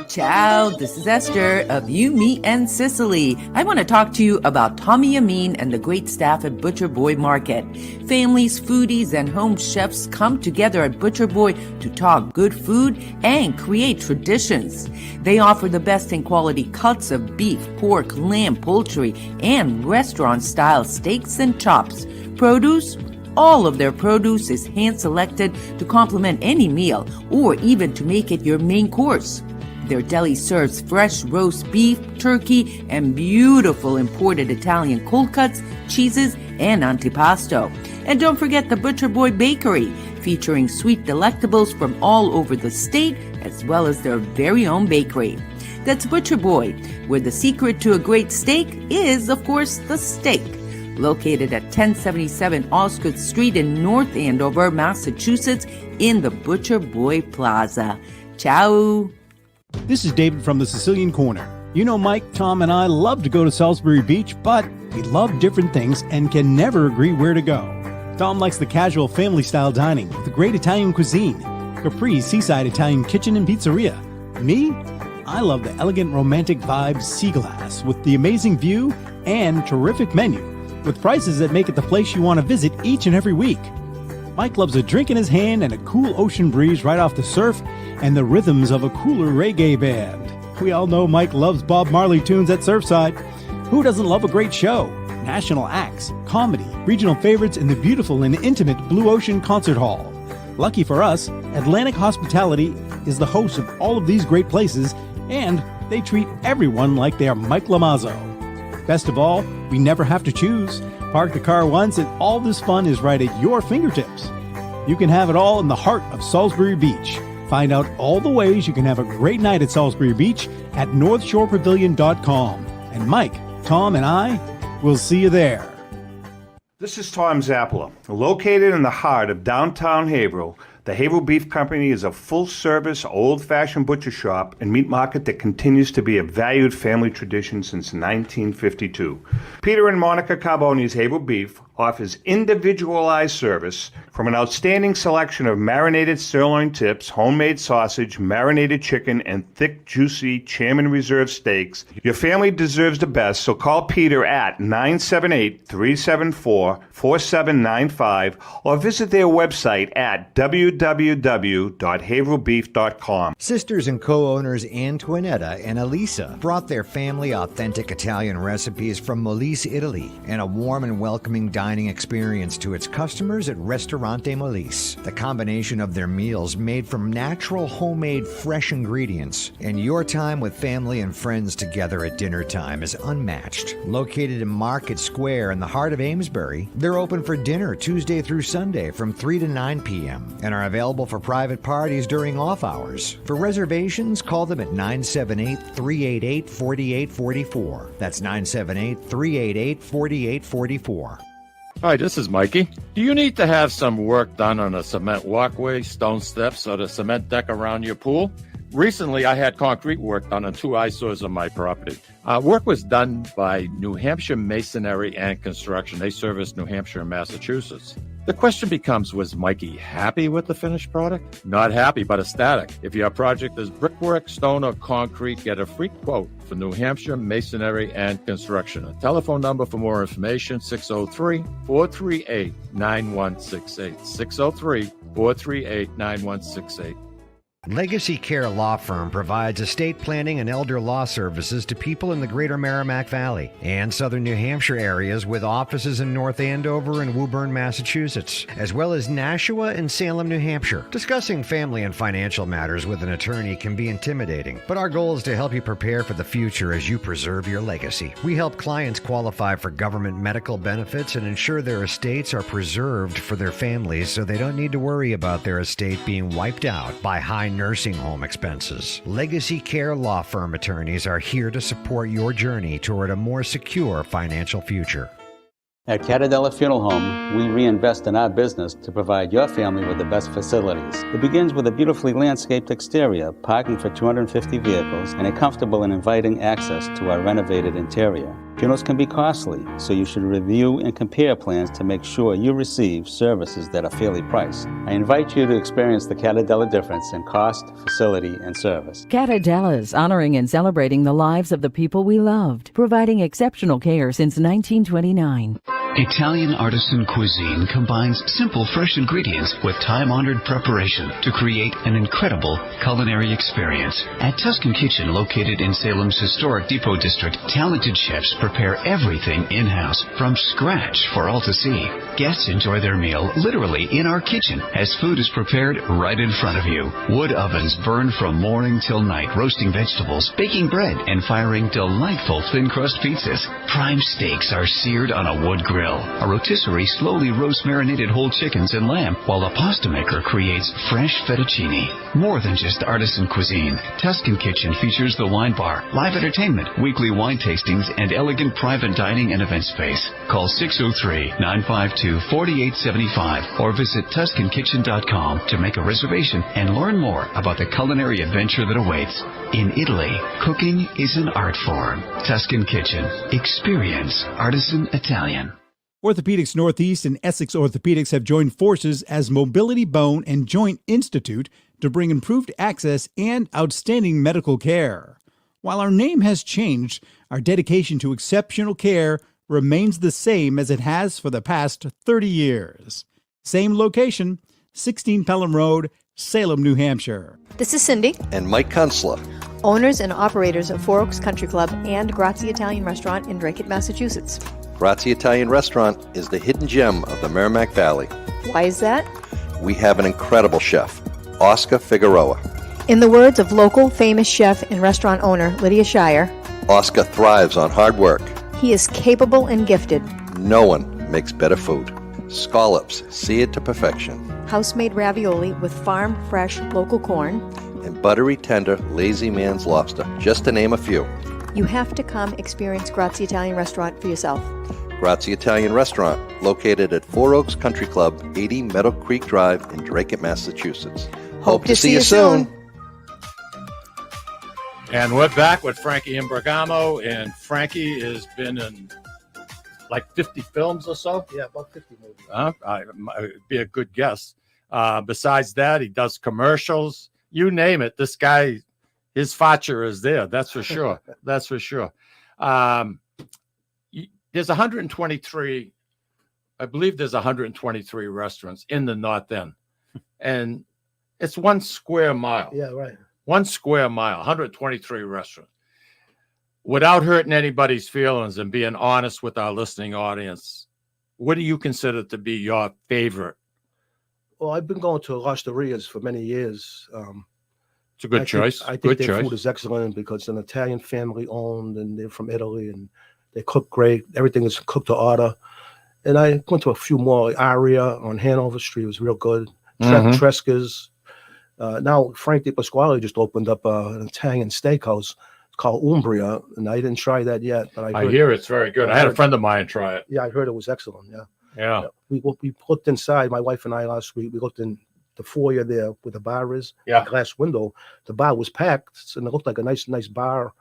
Ciao, this is Esther of You, Me, and Sicily. I want to talk to you about Tommy Amin and the great staff at Butcher Boy Market. Families, foodies, and home chefs come together at Butcher Boy to talk good food and create traditions. They offer the best in quality cuts of beef, pork, lamb, poultry, and restaurant-style steaks and chops. Produce? All of their produce is hand-selected to complement any meal or even to make it your main course. Their deli serves fresh roast beef, turkey, and beautiful imported Italian cold cuts, cheeses, and antipasto. And don't forget the Butcher Boy Bakery, featuring sweet delectables from all over the state, as well as their very own bakery. That's Butcher Boy, where the secret to a great steak is, of course, the steak. Located at 1077 Osgood Street in North Andover, Massachusetts, in the Butcher Boy Plaza. Ciao! This is David from the Sicilian Corner. Mike, Tom, and I love to go to Salisbury Beach, but we love different things and can never agree where to go. Tom likes the casual family-style dining with the great Italian cuisine, Capri's seaside Italian kitchen and pizzeria. Me? I love the elegant romantic vibes Sea Glass with the amazing view and terrific menu, with prices that make it the place you want to visit each and every week. Mike loves a drink in his hand and a cool ocean breeze right off the surf and the rhythms of a cooler reggae band. We all know Mike loves Bob Marley tunes at Surfside. Who doesn't love a great show? National acts, comedy, regional favorites in the beautiful and intimate Blue Ocean Concert Hall. Lucky for us, Atlantic Hospitality is the host of all of these great places, and they treat everyone like they are Mike Lamazzo. Best of all, we never have to choose. Park the car once and all this fun is right at your fingertips. You can have it all in the heart of Salisbury Beach. Find out all the ways you can have a great night at Salisbury Beach at northshorepavilion.com. And Mike, Tom, and I will see you there. This is Tom Zappala. Located in the heart of downtown Haverhill, the Haverhill Beef Company is a full-service, old-fashioned butcher shop and meat market that continues to be a valued family tradition since 1952. Peter and Monica Carboni's Haverhill Beef offers individualized service from an outstanding selection of marinated sirloin tips, homemade sausage, marinated chicken, and thick, juicy Chairman Reserve steaks. Your family deserves the best, so call Peter at 978-374-4795 or visit their website at www.haverhillbeef.com. Sisters and co-owners Antoinetta and Elisa brought their family authentic Italian recipes from Molise, Italy, and a warm and welcoming dining experience to its customers at Ristorante Molise. The combination of their meals made from natural, homemade, fresh ingredients, and your time with family and friends together at dinner time is unmatched. Located in Market Square in the heart of Amesbury, they're open for dinner Tuesday through Sunday from 3 to 9 p.m. and are available for private parties during off hours. For reservations, call them at 978-388-4844. That's 978-388-4844. Hi, this is Mikey. Do you need to have some work done on a cement walkway, stone steps, or the cement deck around your pool? Recently, I had concrete work done on 2 eyesores on my property. Work was done by New Hampshire Masonry and Construction. They service New Hampshire and Massachusetts. The question becomes, was Mikey happy with the finished product? Not happy, but ecstatic. If your project is brickwork, stone, or concrete, get a free quote for New Hampshire Masonry and Construction. A telephone number for more information, 603-438-9168. 603-438-9168. Legacy Care Law Firm provides estate planning and elder law services to people in the greater Merrimack Valley and southern New Hampshire areas with offices in North Andover and Woburn, Massachusetts, as well as Nashua and Salem, New Hampshire. Discussing family and financial matters with an attorney can be intimidating, but our goal is to help you prepare for the future as you preserve your legacy. We help clients qualify for government medical benefits and ensure their estates are preserved for their families so they don't need to worry about their estate being wiped out by high nursing home expenses. Legacy Care Law Firm attorneys are here to support your journey toward a more secure financial future. At Catadella Funeral Home, we reinvest in our business to provide your family with the best facilities. It begins with a beautifully landscaped exterior, parking for 250 vehicles, and a comfortable and inviting access to our renovated interior. Funerals can be costly, so you should review and compare plans to make sure you receive services that are fairly priced. I invite you to experience the Catadella difference in cost, facility, and service. Catadella's honoring and celebrating the lives of the people we loved, providing exceptional care since 1929. Italian artisan cuisine combines simple, fresh ingredients with time-honored preparation to create an incredible culinary experience. At Tuscan Kitchen, located in Salem's historic Depot District, talented chefs prepare everything in-house from scratch for all to see. Guests enjoy their meal literally in our kitchen as food is prepared right in front of you. Wood ovens burn from morning till night, roasting vegetables, baking bread, and firing delightful thin-crust pizzas. Prime steaks are seared on a wood grill. A rotisserie slowly roasts marinated whole chickens and lamb, while a pasta maker creates fresh fettuccine. More than just artisan cuisine, Tuscan Kitchen features the wine bar, live entertainment, weekly wine tastings, and elegant private dining and event space. Call 603-952-4875 or visit TuscanKitchen.com to make a reservation and learn more about the culinary adventure that awaits. In Italy, cooking is an art form. Tuscan Kitchen. Experience artisan Italian. Orthopedics Northeast and Essex Orthopedics have joined forces as Mobility Bone and Joint Institute to bring improved access and outstanding medical care. While our name has changed, our dedication to exceptional care remains the same as it has for the past 30 years. Same location, 16 Pelham Road, Salem, New Hampshire. This is Cindy, And Mike Kunstler. owners and operators of Four Oaks Country Club and Grazie Italian Restaurant in Drake, Massachusetts. Grazie Italian Restaurant is the hidden gem of the Merrimack Valley. Why is that? We have an incredible chef, Oscar Figueroa. In the words of local famous chef and restaurant owner Lydia Shire, Oscar thrives on hard work. he is capable and gifted. No one makes better food. Scallops, seared to perfection. house-made ravioli with farm-fresh local corn. And buttery tender Lazy Man's lobster, just to name a few. You have to come experience Grazie Italian Restaurant for yourself. Grazie Italian Restaurant, located at Four Oaks Country Club, 80 Meadow Creek Drive in Drake, Massachusetts. Hope to see you soon. And we're back with Frankie Imbergamo, and Frankie has been in like 50 films or so. Yeah, about 50 movies. It'd be a good guess. Besides that, he does commercials. You name it. This guy, his faccia is there. That's for sure. That's for sure. There's 123, I believe there's 123 restaurants in the North End. And it's 1 square mile. Yeah, right. 1 square mile, 123 restaurants. Without hurting anybody's feelings and being honest with our listening audience, what do you consider to be your favorite? Well, I've been going to L'Osterias for many years. It's a good choice. I think good their choice. food is excellent because it's an Italian family owned, and they're from Italy, and they cook great. Everything is cooked to order. And I went to a few more. Aria on Hanover Street was real good. Tresca's. Now Frank Di Pasquale just opened up an Italian steakhouse called Umbria, and I didn't try that yet. But I hear it's very good. I had a friend of mine try it. Yeah, I heard it was excellent. Yeah. Yeah. We looked inside, my wife and I last week. We looked in the foyer there where the bar is. Yeah. Glass window. The bar was packed, and it looked like a nice bar.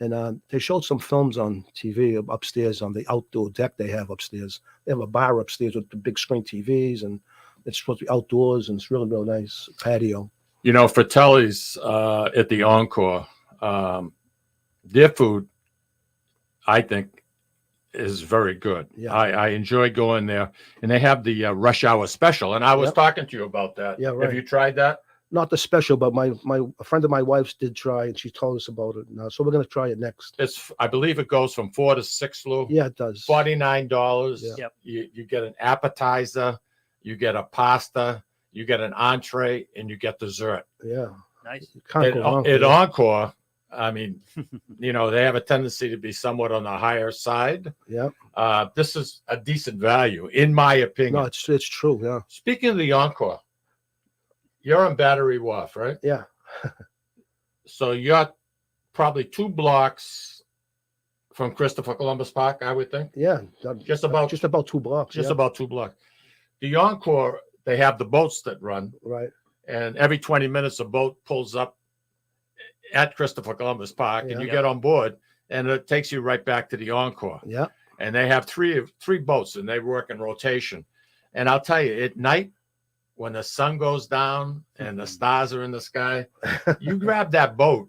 And they showed some films on TV upstairs on the outdoor deck they have upstairs. They have a bar upstairs with the big screen TVs, and it's supposed to be outdoors, and it's really, real nice patio. You know, Fratelli's at the Encore, their food, I think, is very good. Yeah. I enjoy going there, and they have the rush hour special. And I was talking to you about that. Yeah, right. Have you tried that? Not the special, but a friend of my wife's did try, and she told us about it. Now, so we're gonna try it next. I believe it goes from 4 to 6, Lou. Yeah, it does. $49. Yeah. Yep. You get an appetizer, you get a pasta, you get an entree, and you get dessert. Yeah. Nice. You can't go wrong with At it. Encore, I mean, you know, they have a tendency to be somewhat on the higher side. Yeah. This is a decent value, in my opinion. No, it's true. Yeah. Speaking of the Encore, you're on Battery Wharf, right? Yeah. So you're probably 2 blocks from Christopher Columbus Park, I would think. Yeah. Just about 2 blocks. Just yeah. about 2 blocks. The Encore, they have the boats that run, Right. and every 20 minutes a boat pulls up at Christopher Columbus Park, and Yeah. you get on board, and it takes you right back to the Encore. Yeah. And they have three boats, and they work in rotation. And I'll tell you, at night, when the sun goes down and the stars are in the sky, you grab that boat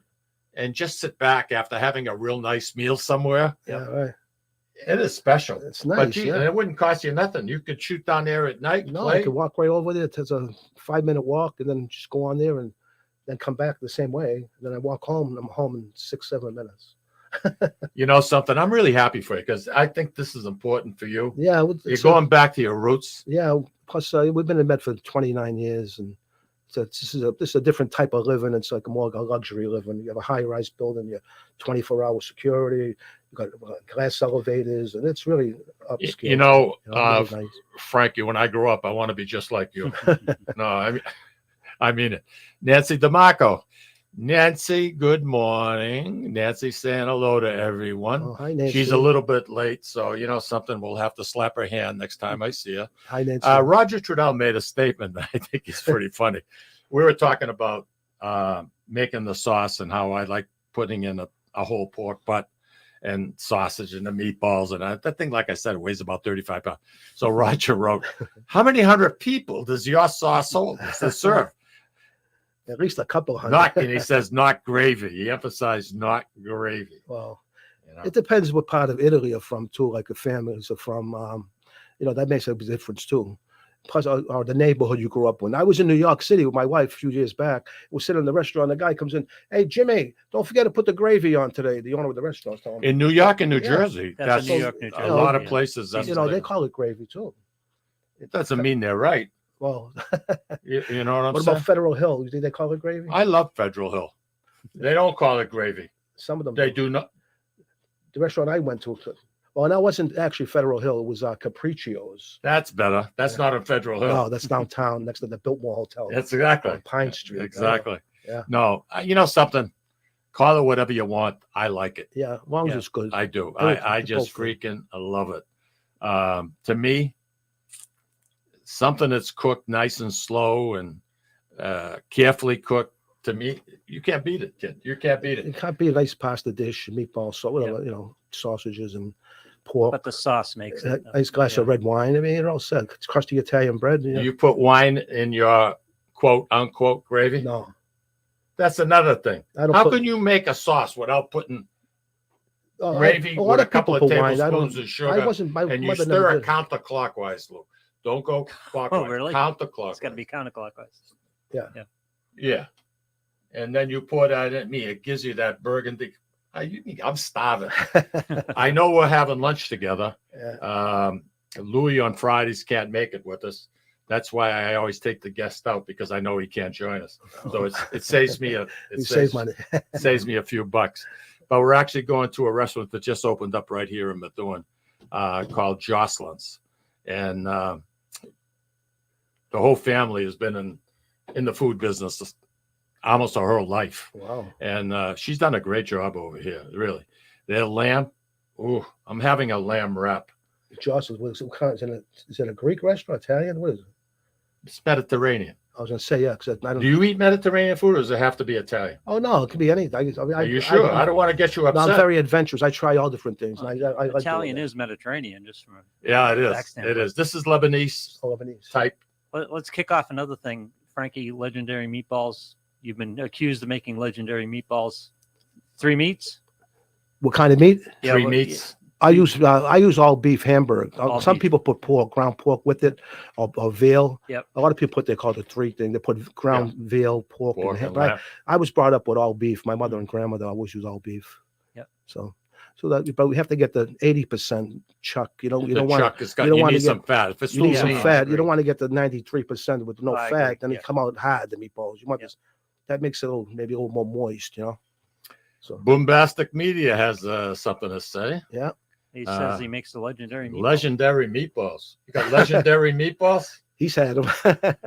and just sit back after having a real nice meal somewhere. Yeah. Right. It is special. It's But nice. gee, Yeah. and it wouldn't cost you nothing. You could shoot down there at night. No, play. I could walk right over there. It's a 5-minute walk, and then just go on there and then come back the same way. And then I walk home, and I'm home in 6-7 minutes. You know something? I'm really happy for you because I think this is important for you. Yeah. You're going back to your roots. Yeah. Plus, we've been in Med for 29 years, and so this is a different type of living. It's like more a luxury living. You have a high-rise building, you have 24-hour security, you got glass elevators, and it's really upscale. You know, really nice. Frankie, when I grow up, I want to be just like you. No, I mean it. Nancy DeMarco. Nancy, good morning. Nancy saying hello to everyone. Oh, hi, Nancy. She's a little bit late, so you know something. We'll have to slap her hand next time I see her. Hi, Nancy. Roger Trudell made a statement that I think is pretty funny. We were talking about making the sauce and how I like putting in a whole pork butt and sausage and the meatballs. And that thing, like I said, it weighs about 35 pounds. So Roger wrote, how many hundred people does your sauce hold to serve? At least a couple hundred. And he says, not gravy. He emphasized not gravy. Well, You know? it depends what part of Italy you're from, too. Like the families are from, that makes a difference, too. Plus, or the neighborhood you grew up in. I was in New York City with my wife a few years back. We're sitting in the restaurant. The guy comes in, hey, Jimmy, don't forget to put the gravy on today. The owner of the restaurant told me. In New York and New Yeah. Jersey, That's in New York, New Jersey. a lot of places. That's they call it gravy, too. it doesn't mean they're right. Well, You know what I'm what saying? about Federal Hill? You think they call it gravy? I love Federal Hill. They don't call it gravy. Some of them They do not. The restaurant I went to, Well, that wasn't actually Federal Hill. It was Capriccio's. That's better. That's not in Federal Hill. No, that's downtown next to the Biltmore Hotel. That's exactly on Pine Street. Exactly. Yeah. No, you know something. Call it whatever you want. I like it. Yeah, as long as it's good. I do. Both- I just both good. freaking love it. To me, something that's cooked nice and slow and carefully cooked. To me, you can't beat it, kid. You can't beat It it. can't be a nice pasta dish, meatballs, so whatever, sausages and pork. But the sauce makes A it. nice glass of red wine. I mean, you're all set. It's crusty Italian bread. You put wine in your quote unquote gravy. No, That's another thing. I don't How put- can you make a sauce without putting Oh, gravy a lot with a of people couple of put wine. I tablespoons don't- of sugar I wasn't. My and you mother stir never it did. counterclockwise, Lou? Don't go clockwise. really? Counterclockwise. It's got to be counterclockwise. Yeah. And then you pour that in me. It gives you that burgundy. I'm starving. I know we're having lunch together. Yeah. Louis on Fridays can't make it with us. That's why I always take the guest out because I know he can't join us. So it saves me You save money. saves me a few bucks. But we're actually going to a restaurant that just opened up right here in Methuen called Jocelyn's. And the whole family has been in the food business almost her whole life. Wow. And she's done a great job over here, really. Their lamb, ooh, I'm having a lamb wrap. Jocelyn's. What kind? Is it a Greek restaurant? Italian? What is it? It's Mediterranean. I was gonna say yeah, because I don't. Do you eat Mediterranean food, or does it have to be Italian? Oh no, it could be anything. I mean, Are you sure? I don't want to get you No, upset. I'm very adventurous. I try all different things. And I like Italian doing is Mediterranean, just from a Yeah, it exact is. standpoint. It is. This is Lebanese that. Lebanese. type. Let's kick off another thing, Frankie. Legendary meatballs. You've been accused of making legendary meatballs. 3 meats. What kind of meat? Yeah, Three well, meats. I use all beef hamburger. All Some beef. people put pork, ground pork with it, or veal. Yep. A lot of people put they call it the 3 thing. They put ground veal, pork, Pork and ham. and But lamb. I was brought up with all beef. My mother and grandmother always use all beef. Yep. So that, but we have to get the 80% chuck. You don't The want chuck has got, you don't you wanna need get- some fat. If it's you need too some lean, fat. You don't want to get the 93% with no I fat, agree, then they yeah. come out hard. The meatballs. You want Yeah. this. That makes it maybe a little more moist. So Boombastic Media has something to say. yeah. He says he makes the legendary meatballs. Legendary meatballs. You got legendary meatballs? He's had them.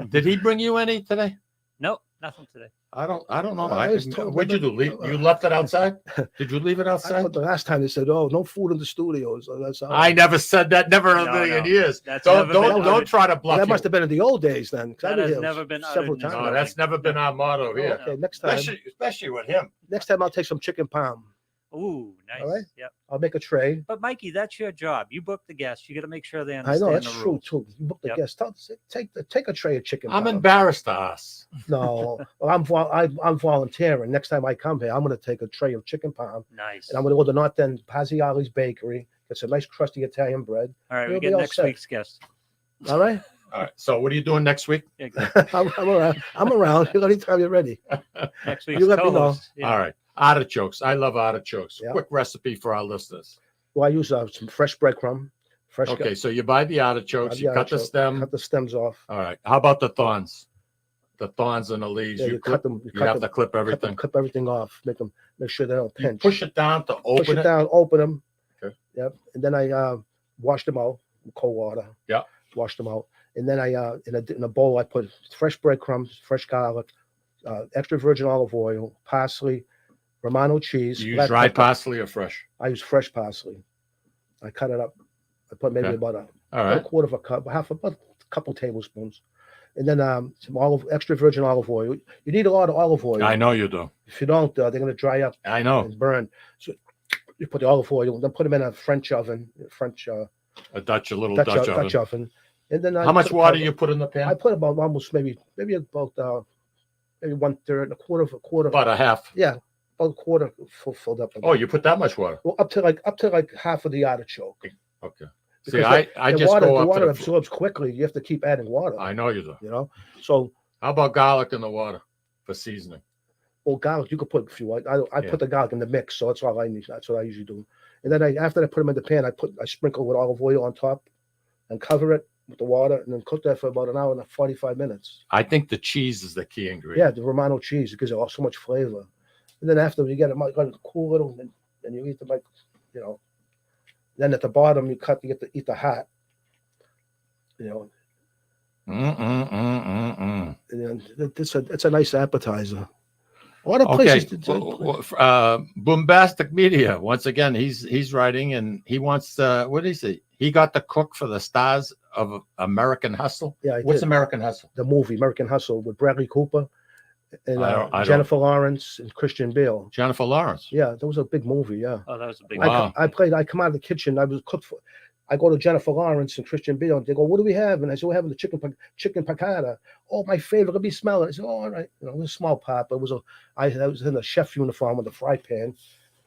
Did he bring you any today? Nope, nothing today. I don't know. I was told- What'd you do? You left it outside? Did you leave it outside? The last time they said, "Oh, no food in the studios." So that's I never said that. Never in a No, million no. years. That's Don't never been don't uttered. try to bluff. that you. must have been in the old days then. 'cause That I've been has here never been several uttered in this times. No, that's never been our motto here. Okay, next time. Especially with him. Next time I'll take some chicken palm. Ooh, nice. All right. Yep. I'll make a tray. But Mikey, that's your job. You book the guests. You got to make sure they I understand know that's the true rules. too. You book the Yep. guest. Take a tray of chicken. I'm palm. embarrassed to us. No, well, I'm volunteering. Next time I come here, I'm going to take a tray of chicken palm, Nice. and I'm going to go to North End Paziali's Bakery, get some nice crusty Italian bread. All right, we You'll be get all next set. week's guest. All right, All right. So what are you doing next week? Exactly. I'm around. I'm around. Anytime you're ready. Next week's You let me know. co-host. Yeah. All right. Artichokes. I love artichokes. Yeah. Quick recipe for our listeners. Well, I use some fresh breadcrumb. Fresh. Okay, so you buy the artichokes, you cut the stem. Cut the stems off. All right. How about the thawns? The thawns and the leaves. Yeah, you you clip, cut them. you have to clip cut them- everything. Clip everything off. Make sure they don't You pinch. push it down to Push open it it. down. Open them. Okay. Yep. And then I wash them out with cold water. Yeah. Wash them out. And then I in a bowl I put fresh breadcrumbs, fresh garlic, extra virgin olive oil, parsley, Romano cheese. Do you use black dried pepper. parsley or fresh? I use fresh parsley. I cut it up. I put maybe Okay. about All a right. quarter of a cup, about a couple tablespoons, and then some extra virgin olive oil. You need a lot of olive oil. I know you do. If you don't, they're going to dry up I know. and burn. So you put the olive oil, then put them in a French oven, A little Dutch Dutch oven. Dutch oven, and then How much water you put in the pan? I put about almost maybe about maybe 1/3, a quarter. About a half. Yeah, about a quarter filled up. Oh, you put that much water? Well, up to like half of the artichoke. Okay. See, Because I the just water, go the up water to the, absorbs quickly. You have to keep adding water. I know you do. You know, so How about garlic in the water for seasoning? well, garlic you could put if you want. I Yeah. put the garlic in the mix, so that's all I need. That's what I usually do. And then after I put them in the pan, I sprinkle with olive oil on top, and cover it with the water, and then cook that for about an hour and 45 minutes. I think the cheese is the key Yeah, ingredient. the Romano cheese, it gives it so much flavor. And then after you get it, might cool little, and you eat them like, Then at the bottom, you get to eat the heart. You know, and then it's a nice appetizer. A lot of places. Bombastic Media. Once again, he's writing, and he wants. What did he say? He got the cook for the stars of American Hustle. Yeah, what's American Hustle? The movie American Hustle with Bradley Cooper and I Jennifer Lawrence and Christian Bale. Jennifer Lawrence. Yeah, that was a big movie. Yeah. Oh, that was a big. Wow. I come out of the kitchen. I was cooked for. I go to Jennifer Lawrence and Christian Bale, and they go, "What do we have?" And I said, "We're having the chicken piccata." Oh, my favorite. Let me smell it. I said, "Oh, all right." You know, it was a small pot, but I was in a chef uniform with a fry pan,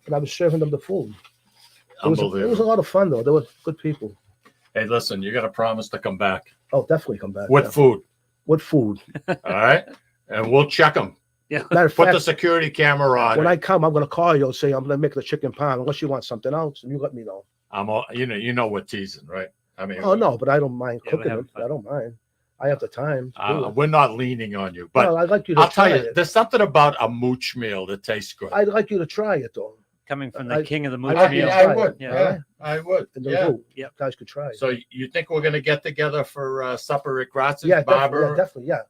and I was serving them the food. It was a lot of fun, though. They were good people. Hey, listen, you got to promise to come back. Oh, definitely come back. With food. With food. All right, and we'll check them. Yeah. Put the security camera on. When I come, I'm going to call you and say I'm going to make the chicken pan unless you want something else, and you let me know. I'm all, you know we're teasing, right? I mean, oh no, but I don't mind cooking it. I don't mind. I have the time. We're not leaning on you, but I'd like you to I'll tell you, it. There's something about a mooch meal that tastes good. I'd like you to try it though. Coming from the king of the mooch meal. meal. I would. Yeah. I would. Yeah. Guys could try it. So you think we're going to get together for supper at Grazi's? Yeah, Barbara, definitely. Yeah.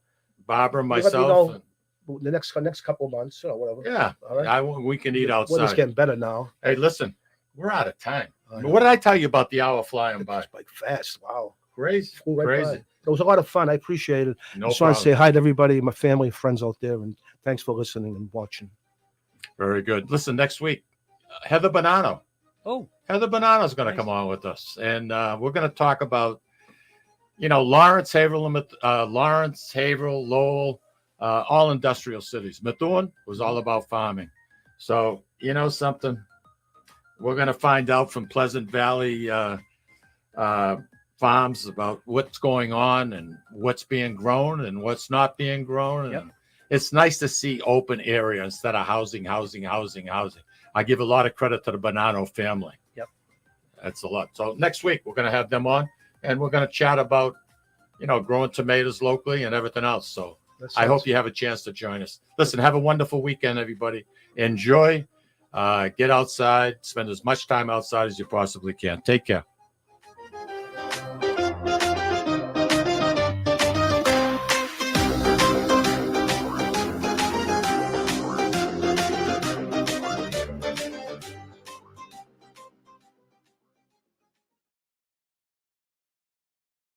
Barbara, myself. The next couple of months or whatever. Yeah. All right. We can eat outside. Weather's getting better now. Hey, listen, we're out of time. What did I tell you about the hour flying by? It's like fast. Wow. Crazy. Crazy. It was a lot of fun. I appreciate it. No Just want to say hi to everybody, my family and friends out there, and thanks for listening and watching. Very good. Listen, next week, Heather Bonanno. Oh. Heather Bonanno is going to come on with us, and we're going to talk about, Lawrence, Haverhill, Lowell, all industrial cities. Methuen was all about farming. So, something? We're going to find out from Pleasant Valley farms about what's going on and what's being grown and what's not being grown. Yep. And it's nice to see open area instead of housing. I give a lot of credit to the Bonanno family. Yep. That's a lot. So next week, we're going to have them on, and we're going to chat about, growing tomatoes locally and everything else. So I hope you have a chance to join us. Listen, have a wonderful weekend, everybody. Enjoy. Get outside. Spend as much time outside as you possibly can. Take care.